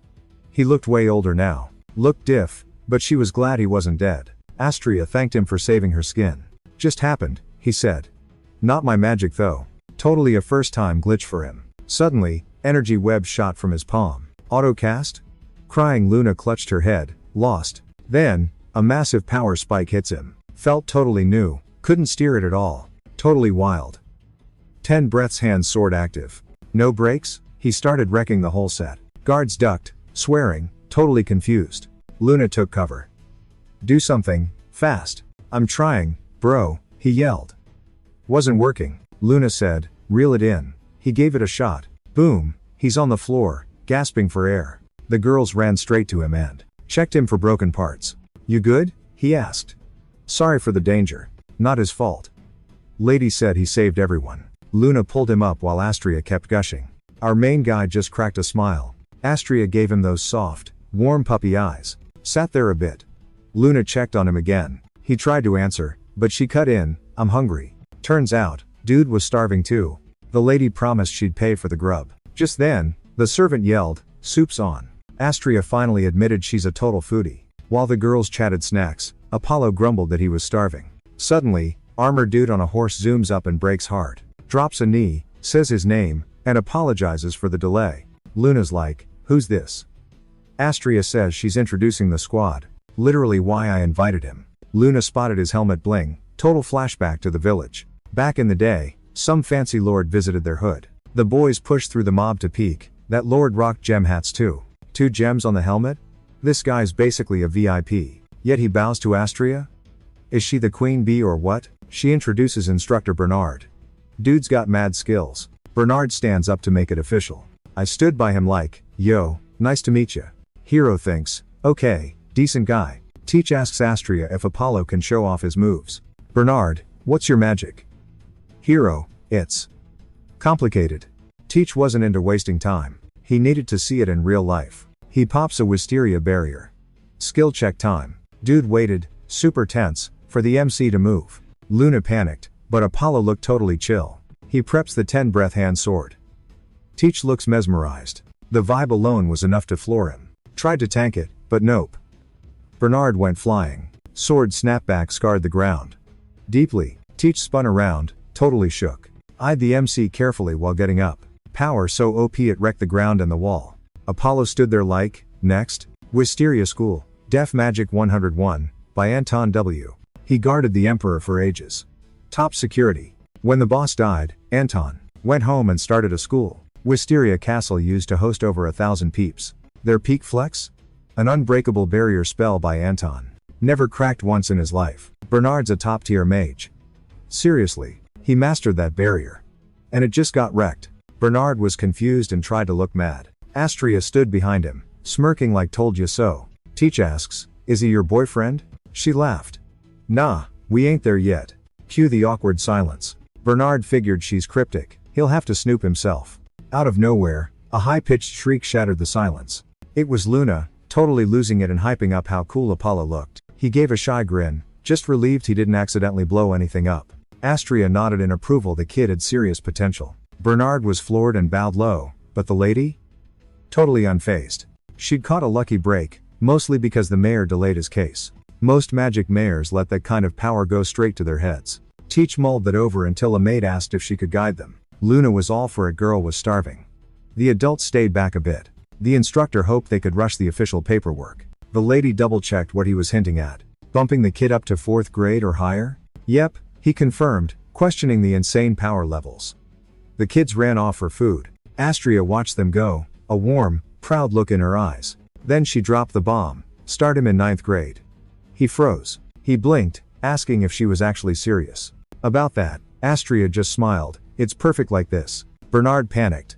He looked way older now. Looked diff, but she was glad he wasn't dead. Astria thanked him for saving her skin. Just happened, he said. Not my magic though. Totally a first time glitch for him. Suddenly, energy webs shot from his palm. Autocast? Crying, Luna clutched her head, lost. Then, a massive power spike hits him. Felt totally new, couldn't steer it at all. Totally wild. 10 breaths, hands sword active. No breaks? He started wrecking the whole set. Guards ducked, swearing, totally confused. Luna took cover. Do something, fast. I'm trying, bro, he yelled. Wasn't working, Luna said, reel it in. He gave it a shot. Boom, he's on the floor, gasping for air. The girls ran straight to him and checked him for broken parts. You good? He asked. Sorry for the danger. Not his fault. Lady said he saved everyone. Luna pulled him up while Astria kept gushing. Our main guy just cracked a smile. Astria gave him those soft, warm puppy eyes. Sat there a bit. Luna checked on him again. He tried to answer, but she cut in, I'm hungry. Turns out, dude was starving too. The lady promised she'd pay for the grub. Just then, the servant yelled, soup's on. Astria finally admitted she's a total foodie. While the girls chatted snacks, Apollo grumbled that he was starving. Suddenly, armored dude on a horse zooms up and breaks hard. Drops a knee, says his name, and apologizes for the delay. Luna's like, who's this? Astria says she's introducing the squad. Literally why I invited him. Luna spotted his helmet bling, total flashback to the village. Back in the day, some fancy lord visited their hood. The boys pushed through the mob to peek. That lord rocked gem hats too. 2 gems on the helmet? This guy's basically a VIP. Yet he bows to Astria? Is she the queen bee or what? She introduces instructor Bernard. Dude's got mad skills. Bernard stands up to make it official. I stood by him like, yo, nice to meet ya. Hero thinks, okay, decent guy. Teach asks Astria if Apollo can show off his moves. Bernard, what's your magic? Hero, it's complicated. Teach wasn't into wasting time. He needed to see it in real life. He pops a wisteria barrier. Skill check time. Dude waited, super tense, for the MC to move. Luna panicked, but Apollo looked totally chill. He preps the 10 breath hand sword. Teach looks mesmerized. The vibe alone was enough to floor him. Tried to tank it, but nope. Bernard went flying. Sword snapback scarred the ground. Deeply, Teach spun around, totally shook. Eyed the MC carefully while getting up. Power so OP it wrecked the ground and the wall. Apollo stood there like, next? Wisteria School, Def Magic 101, by Anton W. He guarded the Emperor for ages. Top security. When the boss died, Anton went home and started a school. Wisteria Castle used to host over 1,000 peeps. Their peak flex? An unbreakable barrier spell by Anton. Never cracked once in his life. Bernard's a top tier mage. Seriously, he mastered that barrier. And it just got wrecked. Bernard was confused and tried to look mad. Astria stood behind him, smirking like told you so. Teach asks, is he your boyfriend? She laughed. Nah, we ain't there yet. Cue the awkward silence. Bernard figured she's cryptic, he'll have to snoop himself. Out of nowhere, a high-pitched shriek shattered the silence. It was Luna, totally losing it and hyping up how cool Apollo looked. He gave a shy grin, just relieved he didn't accidentally blow anything up. Astria nodded in approval. The kid had serious potential. Bernard was floored and bowed low, but the lady? Totally unfazed. She'd caught a lucky break, mostly because the mayor delayed his case. Most magic mayors let that kind of power go straight to their heads. Teach mulled that over until a maid asked if she could guide them. Luna was all for it. Girl was starving. The adults stayed back a bit. The instructor hoped they could rush the official paperwork. The lady double-checked what he was hinting at. Bumping the kid up to 4th grade or higher? Yep, he confirmed, questioning the insane power levels. The kids ran off for food. Astria watched them go, a warm, proud look in her eyes. Then she dropped the bomb. Start him in ninth grade. He froze. He blinked, asking if she was actually serious. About that, Astria just smiled. It's perfect like this. Bernard panicked.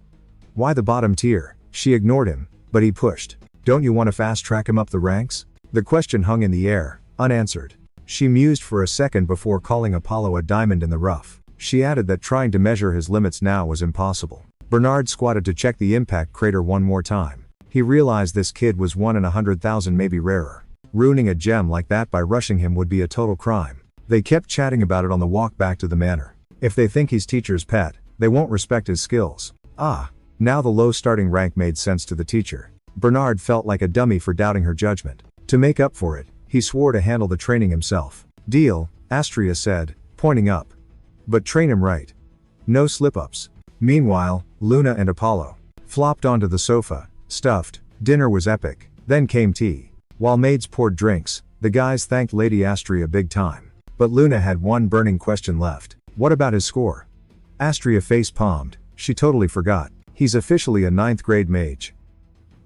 Why the bottom tier? She ignored him, but he pushed. Don't you want to fast track him up the ranks? The question hung in the air, unanswered. She mused for a second before calling Apollo a diamond in the rough. She added that trying to measure his limits now was impossible. Bernard squatted to check the impact crater one more time. He realized this kid was 1 in 100,000, maybe rarer. Ruining a gem like that by rushing him would be a total crime. They kept chatting about it on the walk back to the manor. If they think he's teacher's pet, they won't respect his skills. Now the low starting rank made sense to the teacher. Bernard felt like a dummy for doubting her judgment. To make up for it, he swore to handle the training himself. Deal, Astria said, pointing up. But train him right. No slip-ups. Meanwhile, Luna and Apollo flopped onto the sofa, stuffed. Dinner was epic. Then came tea. While maids poured drinks, the guys thanked Lady Astria big time. But Luna had one burning question left. What about his score? Astria face-palmed. She totally forgot. He's officially a 9th grade mage.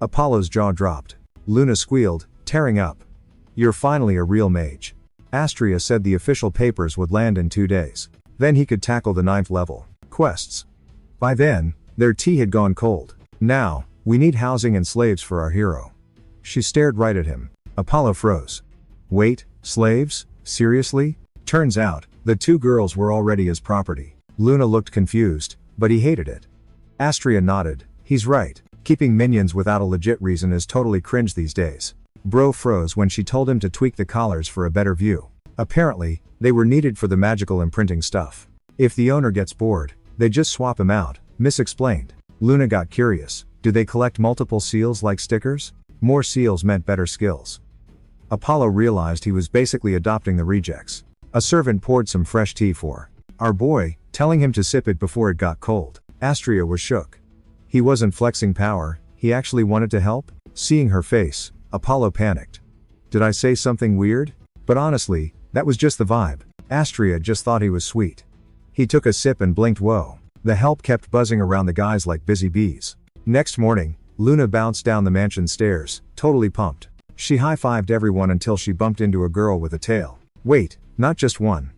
Apollo's jaw dropped. Luna squealed, tearing up. You're finally a real mage. Astria said the official papers would land in 2 days. Then he could tackle the 9th level quests. By then, their tea had gone cold. Now, we need housing and slaves for our hero. She stared right at him. Apollo froze. Wait, slaves? Seriously? Turns out, the 2 girls were already his property. Luna looked confused, but he hated it. Astria nodded. He's right. Keeping minions without a legit reason is totally cringe these days. Bro froze when she told him to tweak the collars for a better view. Apparently, they were needed for the magical imprinting stuff. If the owner gets bored, they just swap him out, Miss explained. Luna got curious. Do they collect multiple seals like stickers? More seals meant better skills. Apollo realized he was basically adopting the rejects. A servant poured some fresh tea for our boy, telling him to sip it before it got cold. Astria was shook. He wasn't flexing power, he actually wanted to help? Seeing her face, Apollo panicked. Did I say something weird? But honestly, that was just the vibe. Astria just thought he was sweet. He took a sip and blinked. Whoa. The help kept buzzing around the guys like busy bees. Next morning, Luna bounced down the mansion stairs, totally pumped. She high-fived everyone until she bumped into a girl with a tail. Wait, not just one.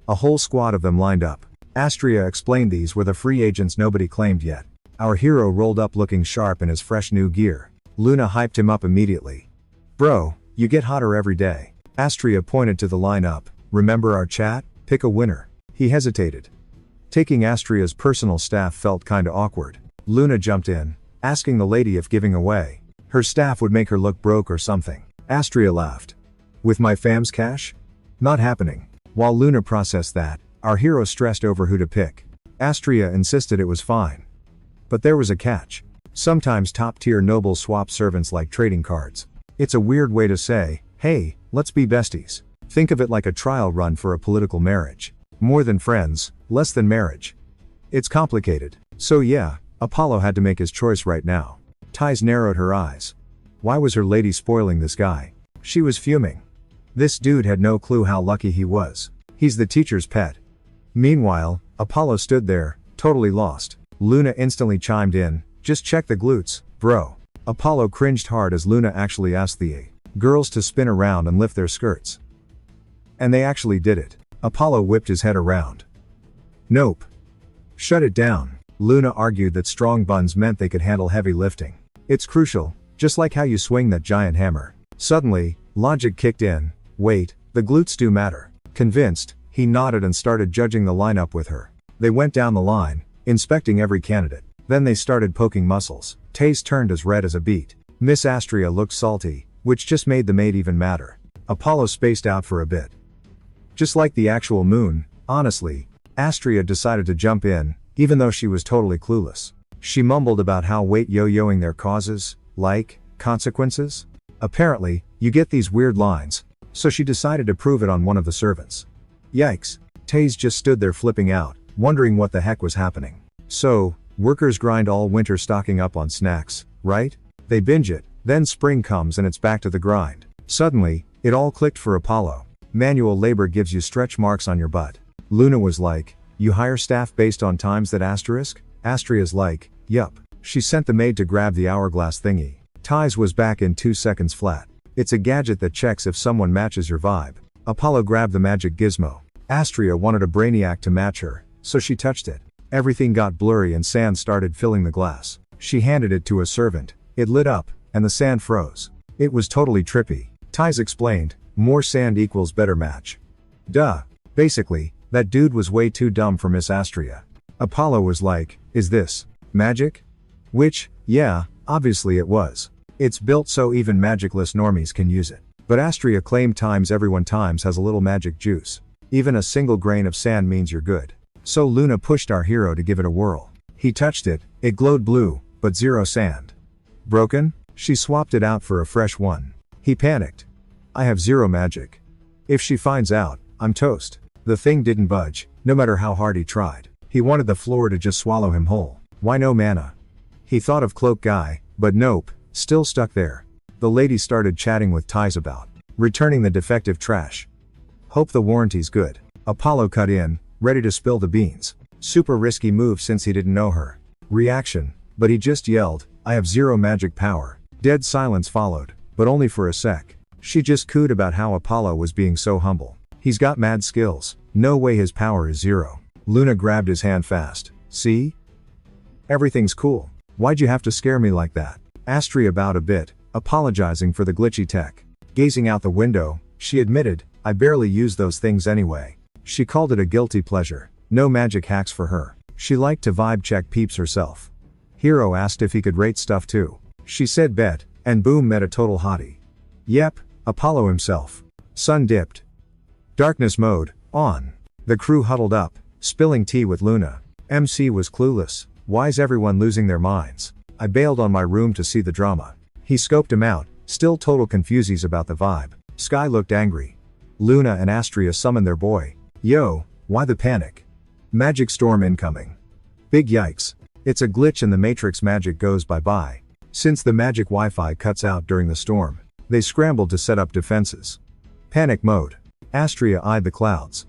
A whole squad of them lined up. Astria explained these were the free agents nobody claimed yet. Our hero rolled up looking sharp in his fresh new gear. Luna hyped him up immediately. Bro, you get hotter every day. Astria pointed to the lineup. Remember our chat? Pick a winner. He hesitated. Taking Astria's personal staff felt kinda awkward. Luna jumped in, asking the lady if giving away her staff would make her look broke or something. Astria laughed. With my fam's cash? Not happening. While Luna processed that, our hero stressed over who to pick. Astria insisted it was fine. But there was a catch. Sometimes top-tier nobles swap servants like trading cards. It's a weird way to say, hey, let's be besties. Think of it like a trial run for a political marriage. More than friends, less than marriage. It's complicated. So yeah, Apollo had to make his choice right now. Ties narrowed her eyes. Why was her lady spoiling this guy? She was fuming. This dude had no clue how lucky he was. He's the teacher's pet. Meanwhile, Apollo stood there, totally lost. Luna instantly chimed in, just check the glutes, bro. Apollo cringed hard as Luna actually asked the girls to spin around and lift their skirts. And they actually did it. Apollo whipped his head around. Nope. Shut it down. Luna argued that strong buns meant they could handle heavy lifting. It's crucial, just like how you swing that giant hammer. Suddenly, logic kicked in. Wait, the glutes do matter. Convinced, he nodded and started judging the lineup with her. They went down the line, inspecting every candidate. Then they started poking muscles. Taze turned as red as a beet. Miss Astria looked salty, which just made the maid even madder. Apollo spaced out for a bit. Just like the actual moon, honestly. Astria decided to jump in, even though she was totally clueless. She mumbled about how weight yo-yoing their causes, like, consequences. Apparently, you get these weird lines, so she decided to prove it on one of the servants. Yikes. Taze just stood there flipping out, wondering what the heck was happening. So, workers grind all winter stocking up on snacks, right? They binge it, then spring comes and it's back to the grind. Suddenly, it all clicked for Apollo. Manual labor gives you stretch marks on your butt. Luna was like, you hire staff based on times that asterisk? Astria's like, yup. She sent the maid to grab the hourglass thingy. Ties was back in 2 seconds flat. It's a gadget that checks if someone matches your vibe. Apollo grabbed the magic gizmo. Astria wanted a brainiac to match her, so she touched it. Everything got blurry and sand started filling the glass. She handed it to a servant. It lit up, and the sand froze. It was totally trippy. Ties explained, more sand equals better match. Duh. Basically, that dude was way too dumb for Miss Astria. Apollo was like, is this magic? Which, yeah, obviously it was. It's built so even magicless normies can use it. But Astria claimed times everyone times has a little magic juice. Even a single grain of sand means you're good. So Luna pushed our hero to give it a whirl. He touched it, it glowed blue, but zero sand. Broken? She swapped it out for a fresh one. He panicked. I have zero magic. If she finds out, I'm toast. The thing didn't budge, no matter how hard he tried. He wanted the floor to just swallow him whole. Why no mana? He thought of Cloak Guy, but nope, still stuck there. The lady started chatting with Ties about returning the defective trash. Hope the warranty's good. Apollo cut in, ready to spill the beans. Super risky move since he didn't know her. Reaction, but he just yelled, I have zero magic power. Dead silence followed, but only for a sec. She just cooed about how Apollo was being so humble. He's got mad skills, no way his power is zero. Luna grabbed his hand fast. See? Everything's cool. Why'd you have to scare me like that? Astria bowed a bit, apologizing for the glitchy tech. Gazing out the window, she admitted, I barely use those things anyway. She called it a guilty pleasure. No magic hacks for her. She liked to vibe check peeps herself. Hero asked if he could rate stuff too. She said bet, and boom met a total hottie. Yep, Apollo himself. Sun dipped. Darkness mode, on. The crew huddled up, spilling tea with Luna. MC was clueless. Why's everyone losing their minds? I bailed on my room to see the drama. He scoped him out, still total confusies about the vibe. Sky looked angry. Luna and Astria summoned their boy. Yo, why the panic? Magic storm incoming. Big yikes. It's a glitch and the Matrix magic goes bye-bye. Since the magic Wi-Fi cuts out during the storm, they scrambled to set up defenses. Panic mode. Astria eyed the clouds.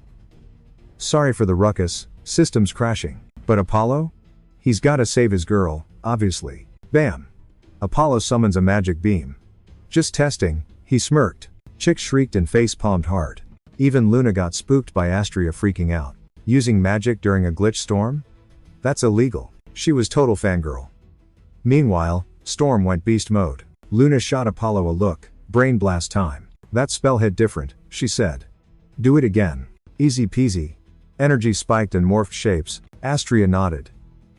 Sorry for the ruckus, systems crashing. But Apollo? He's gotta save his girl, obviously. Bam. Apollo summons a magic beam. Just testing, he smirked. Chick shrieked and face-palmed hard. Even Luna got spooked by Astria freaking out. Using magic during a glitch storm? That's illegal. She was total fangirl. Meanwhile, Storm went beast mode. Luna shot Apollo a look. Brain blast time. That spell hit different, she said. Do it again. Easy peasy. Energy spiked and morphed shapes. Astria nodded.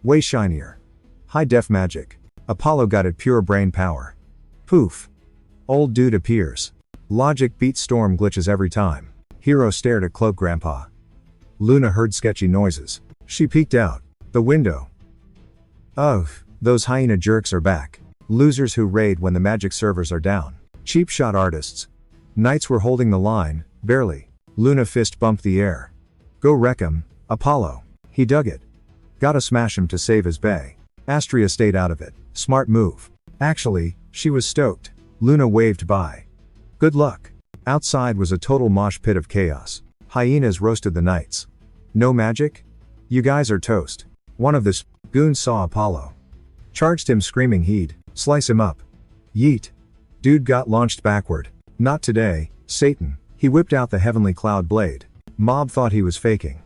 Way shinier. High def magic. Apollo got it pure brain power. Poof. Old dude appears. Logic beats Storm glitches every time. Hero stared at Cloak Grandpa. Luna heard sketchy noises. She peeked out the window. Ugh, those hyena jerks are back. Losers who raid when the magic servers are down. Cheap shot artists. Knights were holding the line, barely. Luna fist bumped the air. Go wreck him, Apollo. He dug it. Gotta smash him to save his bae. Astria stayed out of it. Smart move. Actually, she was stoked. Luna waved bye. Good luck. Outside was a total mosh pit of chaos. Hyenas roasted the knights. No magic? You guys are toast. One of the goons saw Apollo. Charged him screaming he'd slice him up. Yeet. Dude got launched backward. Not today, Satan. He whipped out the heavenly cloud blade. Mob thought he was faking.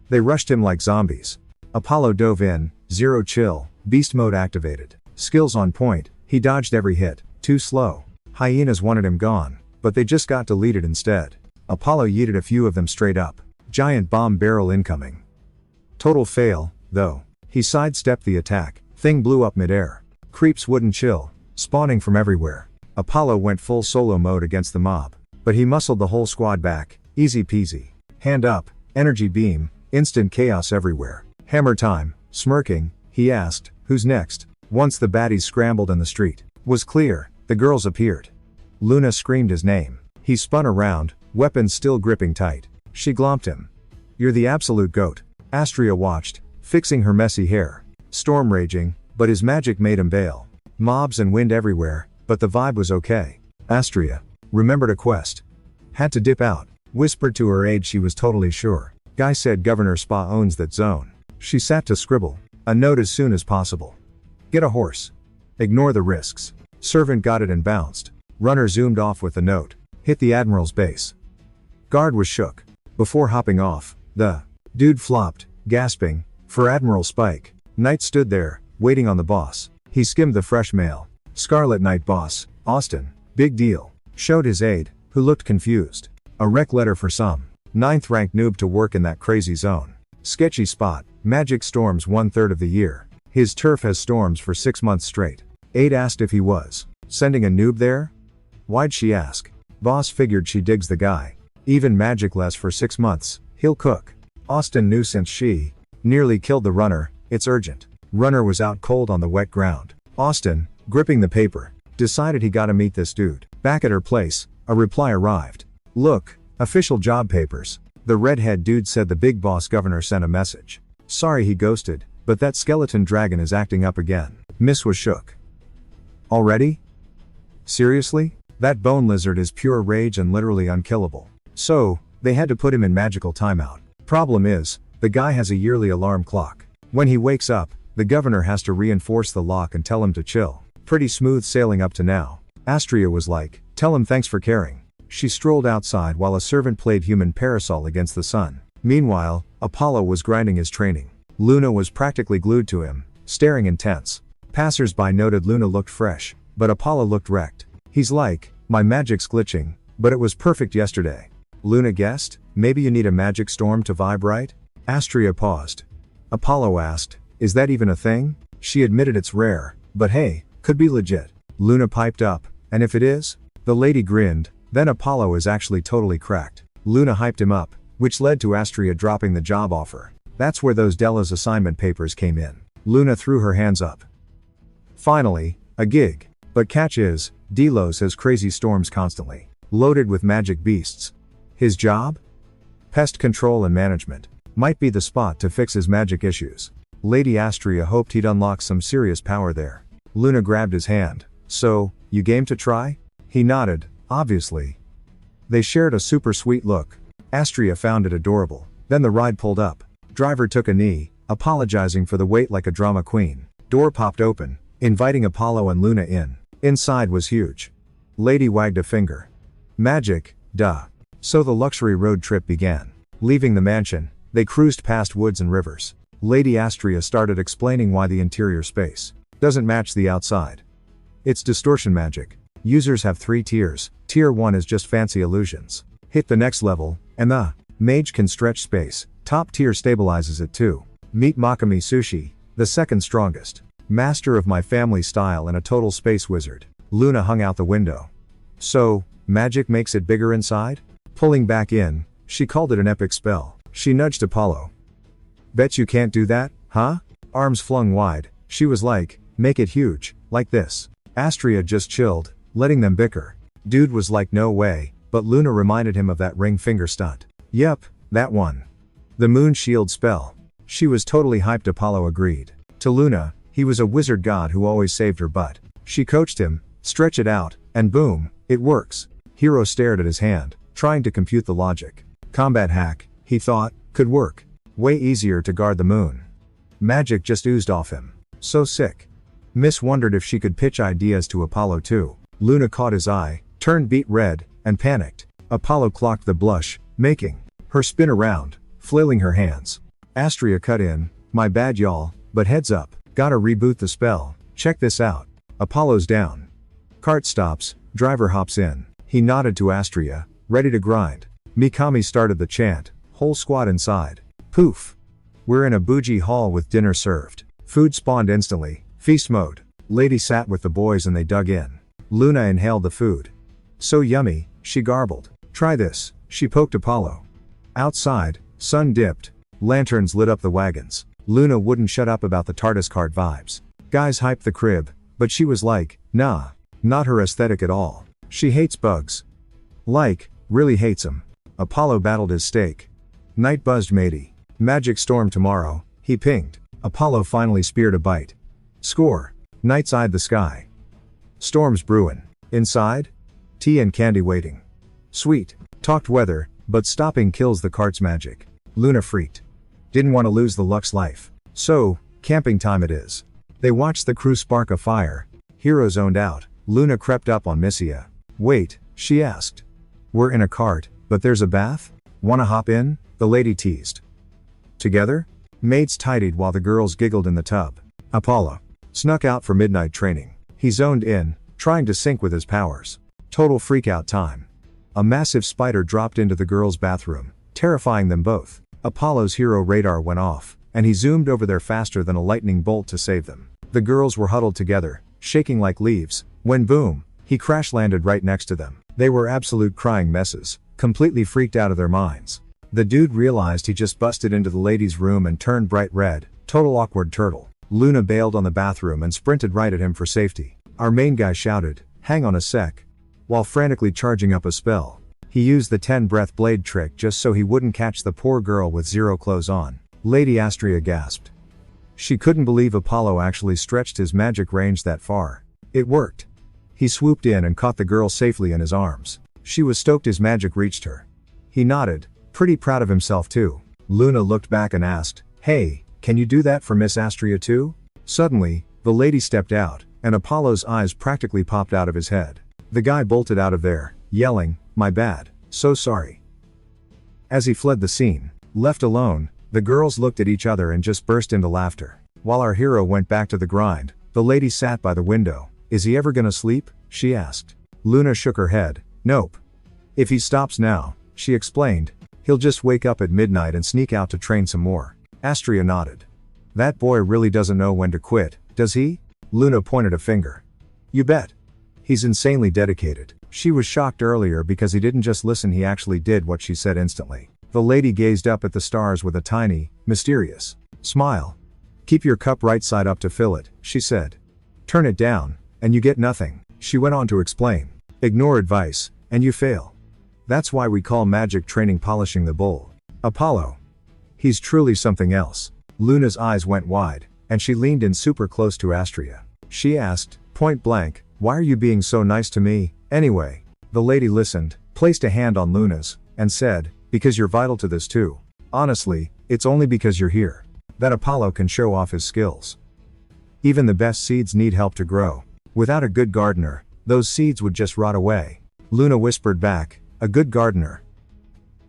They rushed him like zombies. Apollo dove in, zero chill, beast mode activated. Skills on point, he dodged every hit. Too slow. Hyenas wanted him gone, but they just got deleted instead. Apollo yeeted a few of them straight up. Giant bomb barrel incoming. Total fail, though. He sidestepped the attack. Thing blew up midair. Creeps wouldn't chill, spawning from everywhere. Apollo went full solo mode against the mob. But he muscled the whole squad back. Easy peasy. Hand up, energy beam, instant chaos everywhere. Hammer time. Smirking, he asked, who's next? Once the baddies scrambled and the street was clear, the girls appeared. Luna screamed his name. He spun around, weapons still gripping tight. She glomped him. You're the absolute goat. Astria watched, fixing her messy hair. Storm raging, but his magic made him bail. Mobs and wind everywhere, but the vibe was okay. Astria remembered a quest. Had to dip out. Whispered to her aide she was totally sure. Guy said Governor Spa owns that zone. She sat to scribble. A note as soon as possible. Get a horse. Ignore the risks. Servant got it and bounced. Runner zoomed off with the note. Hit the Admiral's base. Guard was shook. Before hopping off, the dude flopped, gasping, for Admiral Spike. Knight stood there, waiting on the boss. He skimmed the fresh mail. Scarlet Knight boss, Austin, big deal. Showed his aide, who looked confused. A rec letter for some 9th rank noob to work in that crazy zone. Sketchy spot, magic storms 1/3 of the year. His turf has storms for 6 months straight. Aide asked if he was sending a noob there? Why'd she ask? Boss figured she digs the guy. Even magicless for 6 months, he'll cook. Austin knew since she nearly killed the runner, it's urgent. Runner was out cold on the wet ground. Austin, gripping the paper, decided he gotta meet this dude. Back at her place, a reply arrived. Look, official job papers. The redhead dude said the big boss governor sent a message. Sorry he ghosted, but that skeleton dragon is acting up again. Miss was shook. Already? Seriously? That bone lizard is pure rage and literally unkillable. So, they had to put him in magical timeout. Problem is, the guy has a yearly alarm clock. When he wakes up, the governor has to reinforce the lock and tell him to chill. Pretty smooth sailing up to now. Astria was like, tell him thanks for caring. She strolled outside while a servant played human parasol against the sun. Meanwhile, Apollo was grinding his training. Luna was practically glued to him, staring intense. Passers-by noted Luna looked fresh, but Apollo looked wrecked. He's like, my magic's glitching, but it was perfect yesterday. Luna guessed, maybe you need a magic storm to vibe right? Astria paused. Apollo asked, is that even a thing? She admitted it's rare, but hey, could be legit. Luna piped up, and if it is? The lady grinned, then Apollo is actually totally cracked. Luna hyped him up, which led to Astria dropping the job offer. That's where those Delos assignment papers came in. Luna threw her hands up. Finally, a gig. But catch is, Delos has crazy storms constantly. Loaded with magic beasts. His job? Pest control and management. Might be the spot to fix his magic issues. Lady Astria hoped he'd unlock some serious power there. Luna grabbed his hand. So, you game to try? He nodded, obviously. They shared a super sweet look. Astria found it adorable. Then the ride pulled up. Driver took a knee, apologizing for the wait like a drama queen. Door popped open, inviting Apollo and Luna in. Inside was huge. Lady wagged a finger. Magic, duh. So the luxury road trip began. Leaving the mansion, they cruised past woods and rivers. Lady Astria started explaining why the interior space doesn't match the outside. It's distortion magic. Users have 3 tiers. Tier 1 is just fancy illusions. Hit the next level, and the mage can stretch space. Top tier stabilizes it too. Meet Makami Sushi, the second strongest. Master of my family style and a total space wizard. Luna hung out the window. So, magic makes it bigger inside? Pulling back in, she called it an epic spell. She nudged Apollo. Bet you can't do that, huh? Arms flung wide, she was like, make it huge, like this. Astria just chilled, letting them bicker. Dude was like no way, but Luna reminded him of that ring finger stunt. Yep, that one. The moon shield spell. She was totally hyped. Apollo agreed. To Luna, he was a wizard god who always saved her butt. She coached him, stretch it out, and boom, it works. Hero stared at his hand, trying to compute the logic. Combat hack, he thought, could work. Way easier to guard the moon. Magic just oozed off him. So sick. Miss wondered if she could pitch ideas to Apollo too. Luna caught his eye, turned beet red, and panicked. Apollo clocked the blush, making her spin around, flailing her hands. Astria cut in, my bad y'all, but heads up, gotta reboot the spell, check this out. Apollo's down. Cart stops, driver hops in. He nodded to Astria, ready to grind. Mikami started the chant, whole squad inside. Poof. We're in a bougie hall with dinner served. Food spawned instantly, feast mode. Lady sat with the boys and they dug in. Luna inhaled the food. So yummy, she garbled. Try this, she poked Apollo. Outside, sun dipped. Lanterns lit up the wagons. Luna wouldn't shut up about the TARDIS cart vibes. Guys hyped the crib, but she was like, nah, not her aesthetic at all. She hates bugs. Like, really hates them. Apollo battled his steak. Night buzzed matey. Magic storm tomorrow, he pinged. Apollo finally speared a bite. Score. Knights eyed the sky. Storms brewin'. Inside? Tea and candy waiting. Sweet. Talked weather, but stopping kills the cart's magic. Luna freaked. Didn't want to lose the Lux life. So, camping time it is. They watched the crew spark a fire. Hero zoned out. Luna crept up on Missia. Wait, she asked. We're in a cart, but there's a bath? Wanna hop in? The lady teased. Together? Maids tidied while the girls giggled in the tub. Apollo snuck out for midnight training. He zoned in, trying to sync with his powers. Total freakout time. A massive spider dropped into the girls' bathroom, terrifying them both. Apollo's hero radar went off, and he zoomed over there faster than a lightning bolt to save them. The girls were huddled together, shaking like leaves, when boom, he crash-landed right next to them. They were absolute crying messes, completely freaked out of their minds. The dude realized he just busted into the ladies' room and turned bright red, total awkward turtle. Luna bailed on the bathroom and sprinted right at him for safety. Our main guy shouted, "Hang on a sec," while frantically charging up a spell. He used the 10-breath blade trick just so he wouldn't catch the poor girl with zero clothes on. Lady Astria gasped. She couldn't believe Apollo actually stretched his magic range that far. It worked. He swooped in and caught the girl safely in his arms. She was stoked his magic reached her. He nodded, pretty proud of himself too. Luna looked back and asked, "Hey, can you do that for Miss Astria too?" Suddenly, the lady stepped out, and Apollo's eyes practically popped out of his head. The guy bolted out of there, yelling, "My bad, so sorry." As he fled the scene, left alone, the girls looked at each other and just burst into laughter. While our hero went back to the grind, the lady sat by the window. "Is he ever gonna sleep?" she asked. Luna shook her head. "Nope. If he stops now," she explained, "he'll just wake up at midnight and sneak out to train some more." Astria nodded. "That boy really doesn't know when to quit, does he?" Luna pointed a finger. "You bet. He's insanely dedicated." She was shocked earlier because he didn't just listen, he actually did what she said instantly. The lady gazed up at the stars with a tiny, mysterious smile. "Keep your cup right side up to fill it," she said. "Turn it down, and you get nothing," she went on to explain. "Ignore advice, and you fail. That's why we call magic training polishing the bull. Apollo. He's truly something else." Luna's eyes went wide, and she leaned in super close to Astria. She asked, point blank, "Why are you being so nice to me, anyway?" The lady listened, placed a hand on Luna's, and said, "Because you're vital to this too. Honestly, it's only because you're here that Apollo can show off his skills. Even the best seeds need help to grow. Without a good gardener, those seeds would just rot away." Luna whispered back, "A good gardener.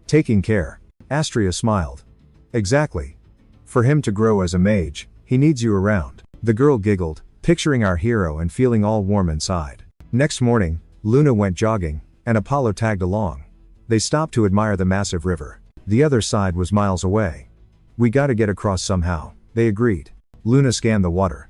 Taking care." Astria smiled. "Exactly. For him to grow as a mage, he needs you around." The girl giggled, picturing our hero and feeling all warm inside. Next morning, Luna went jogging, and Apollo tagged along. They stopped to admire the massive river. The other side was miles away. "We gotta get across somehow," they agreed. Luna scanned the water.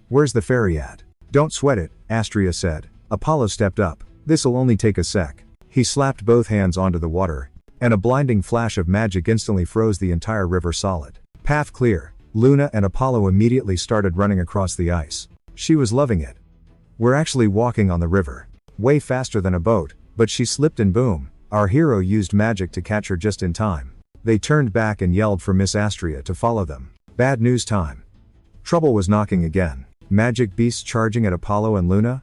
"Where's the ferry at?" "Don't sweat it," Astria said. Apollo stepped up. "This'll only take a sec." He slapped both hands onto the water, and a blinding flash of magic instantly froze the entire river solid. Path clear. Luna and Apollo immediately started running across the ice. She was loving it. "We're actually walking on the river. Way faster than a boat," but she slipped and boom, our hero used magic to catch her just in time. They turned back and yelled for Miss Astria to follow them. Bad news time. Trouble was knocking again. Magic beasts charging at Apollo and Luna?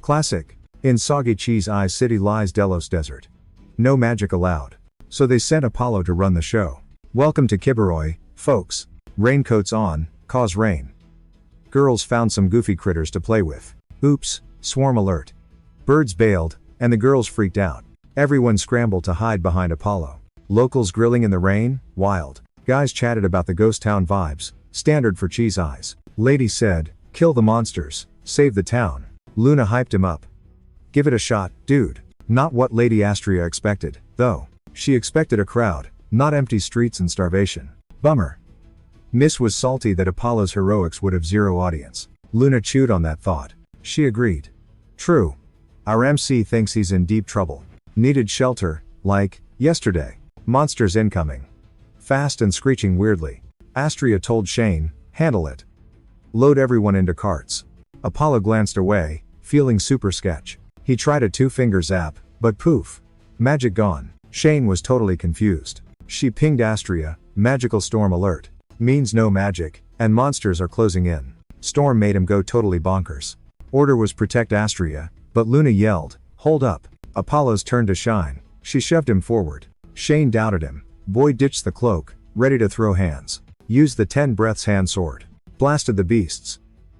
Classic. In soggy cheese eyes city lies Delos desert. No magic allowed. So they sent Apollo to run the show. "Welcome to Kibaroi, folks. Raincoats on, cause rain." Girls found some goofy critters to play with. Oops, swarm alert. Birds bailed, and the girls freaked out. Everyone scrambled to hide behind Apollo. Locals grilling in the rain, wild. Guys chatted about the ghost town vibes, standard for cheese eyes. Lady said, "Kill the monsters, save the town." Luna hyped him up. "Give it a shot, dude." Not what Lady Astria expected, though. She expected a crowd, not empty streets and starvation. Bummer. Miss was salty that Apollo's heroics would have zero audience. Luna chewed on that thought. She agreed. True. Our MC thinks he's in deep trouble. Needed shelter, like, yesterday. Monsters incoming. Fast and screeching weirdly. Astria told Shane, "Handle it. Load everyone into carts." Apollo glanced away, feeling super sketch. He tried a two-finger zap, but poof. Magic gone. Shane was totally confused. She pinged Astria, "Magical storm alert. Means no magic, and monsters are closing in." Storm made him go totally bonkers. Order was protect Astria, but Luna yelled, "Hold up." Apollo's turn to shine. She shoved him forward. Shane doubted him. Boy ditched the cloak, ready to throw hands. Used the 10 breaths hand sword. Blasted the beasts.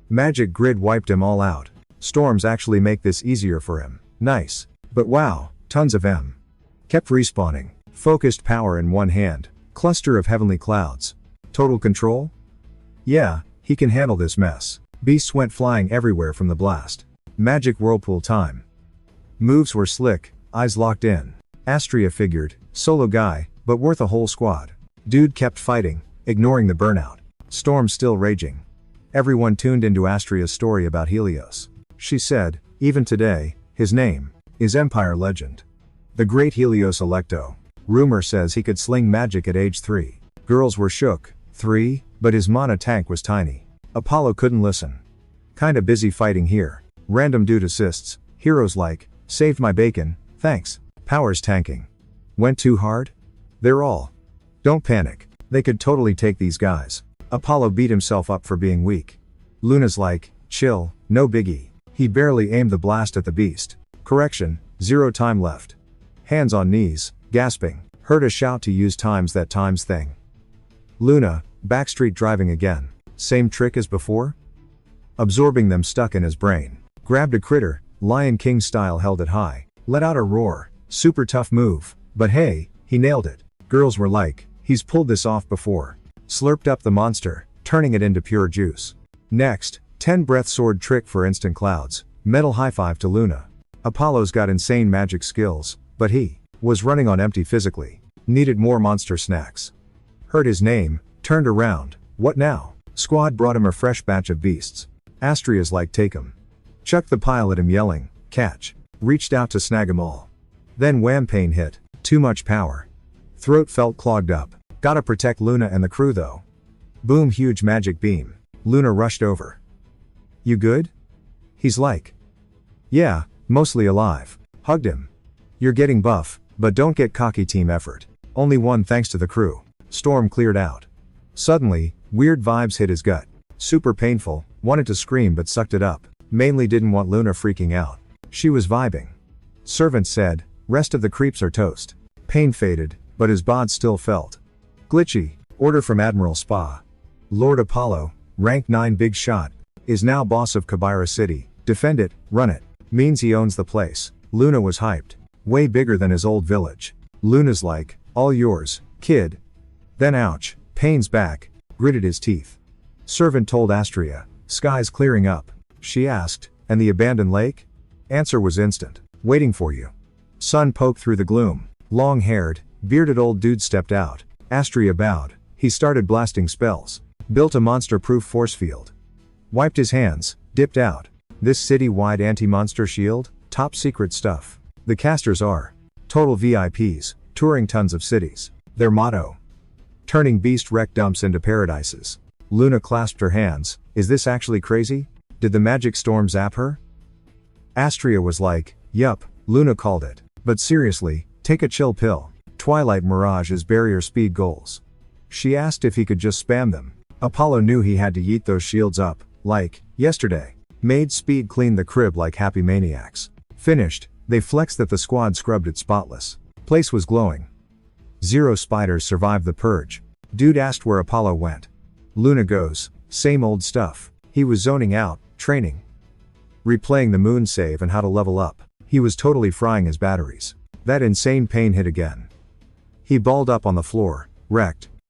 Magic grid wiped him all out. Storms actually make this easier for him. Nice. But wow, tons of M. Kept respawning. Focused power in one hand. Cluster of heavenly clouds. Total control? Yeah, he can handle this mess. Beasts went flying everywhere from the blast. Magic whirlpool time. Moves were slick, eyes locked in. Astria figured, solo guy, but worth a whole squad. Dude kept fighting, ignoring the burnout. Storm still raging. Everyone tuned into Astria's story about Helios. She said, even today, his name is Empire legend. The great Helios Electo. Rumor says he could sling magic at age 3. Girls were shook. 3, but his mana tank was tiny. Apollo couldn't listen. Kinda busy fighting here. Random dude assists. Heroes like, saved my bacon, thanks. Powers tanking. Went too hard? They're all. Don't panic. They could totally take these guys. Apollo beat himself up for being weak. Luna's like, chill, no biggie. He barely aimed the blast at the beast. Correction, 0 time left. Hands on knees, gasping. Heard a shout to use times that times thing. Luna, backstreet driving again. Same trick as before? Absorbing them stuck in his brain. Grabbed a critter, Lion King style held it high. Let out a roar. Super tough move. But hey, he nailed it. Girls were like, he's pulled this off before. Slurped up the monster, turning it into pure juice. Next, 10 breath sword trick for instant clouds. Metal high five to Luna. Apollo's got insane magic skills, but he was running on empty physically. Needed more monster snacks. Heard his name, turned around. What now? Squad brought him a fresh batch of beasts. Astria's like, take 'em. Chucked the pile at him yelling, catch. Reached out to snag 'em all. Then wham, pain hit. Too much power. Throat felt clogged up. Gotta protect Luna and the crew though. Boom, huge magic beam. Luna rushed over. You good? He's like, yeah, mostly alive. Hugged him. You're getting buff, but don't get cocky, team effort. Only one thanks to the crew. Storm cleared out. Suddenly, weird vibes hit his gut. Super painful, wanted to scream but sucked it up. Mainly didn't want Luna freaking out. She was vibing. Servant said, rest of the creeps are toast. Pain faded, but his bod still felt glitchy. Order from Admiral Spa. Lord Apollo, rank 9 big shot, is now boss of Kabira City. Defend it, run it. Means he owns the place. Luna was hyped. Way bigger than his old village. Luna's like, all yours, kid. Then ouch, pain's back, gritted his teeth. Servant told Astria, sky's clearing up. She asked, and the abandoned lake? Answer was instant. Waiting for you. Sun poked through the gloom. Long-haired, bearded old dude stepped out. Astria bowed. He started blasting spells. Built a monster-proof force field. Wiped his hands, dipped out. This city-wide anti-monster shield? Top secret stuff. The casters are total VIPs, touring tons of cities. Their motto? Turning beast wreck dumps into paradises. Luna clasped her hands. Is this actually crazy? Did the magic storm zap her? Astria was like, yup, Luna called it. But seriously, take a chill pill. Twilight Mirage is barrier speed goals. She asked if he could just spam them. Apollo knew he had to yeet those shields up, like, yesterday. Made speed clean the crib like happy maniacs. Finished, they flexed that the squad scrubbed it spotless. Place was glowing. 0 spiders survived the purge. Dude asked where Apollo went. Luna goes, same old stuff. He was zoning out, training. Replaying the moon save and how to level up. He was totally frying his batteries. That insane pain hit again. He balled up on the floor, wrecked.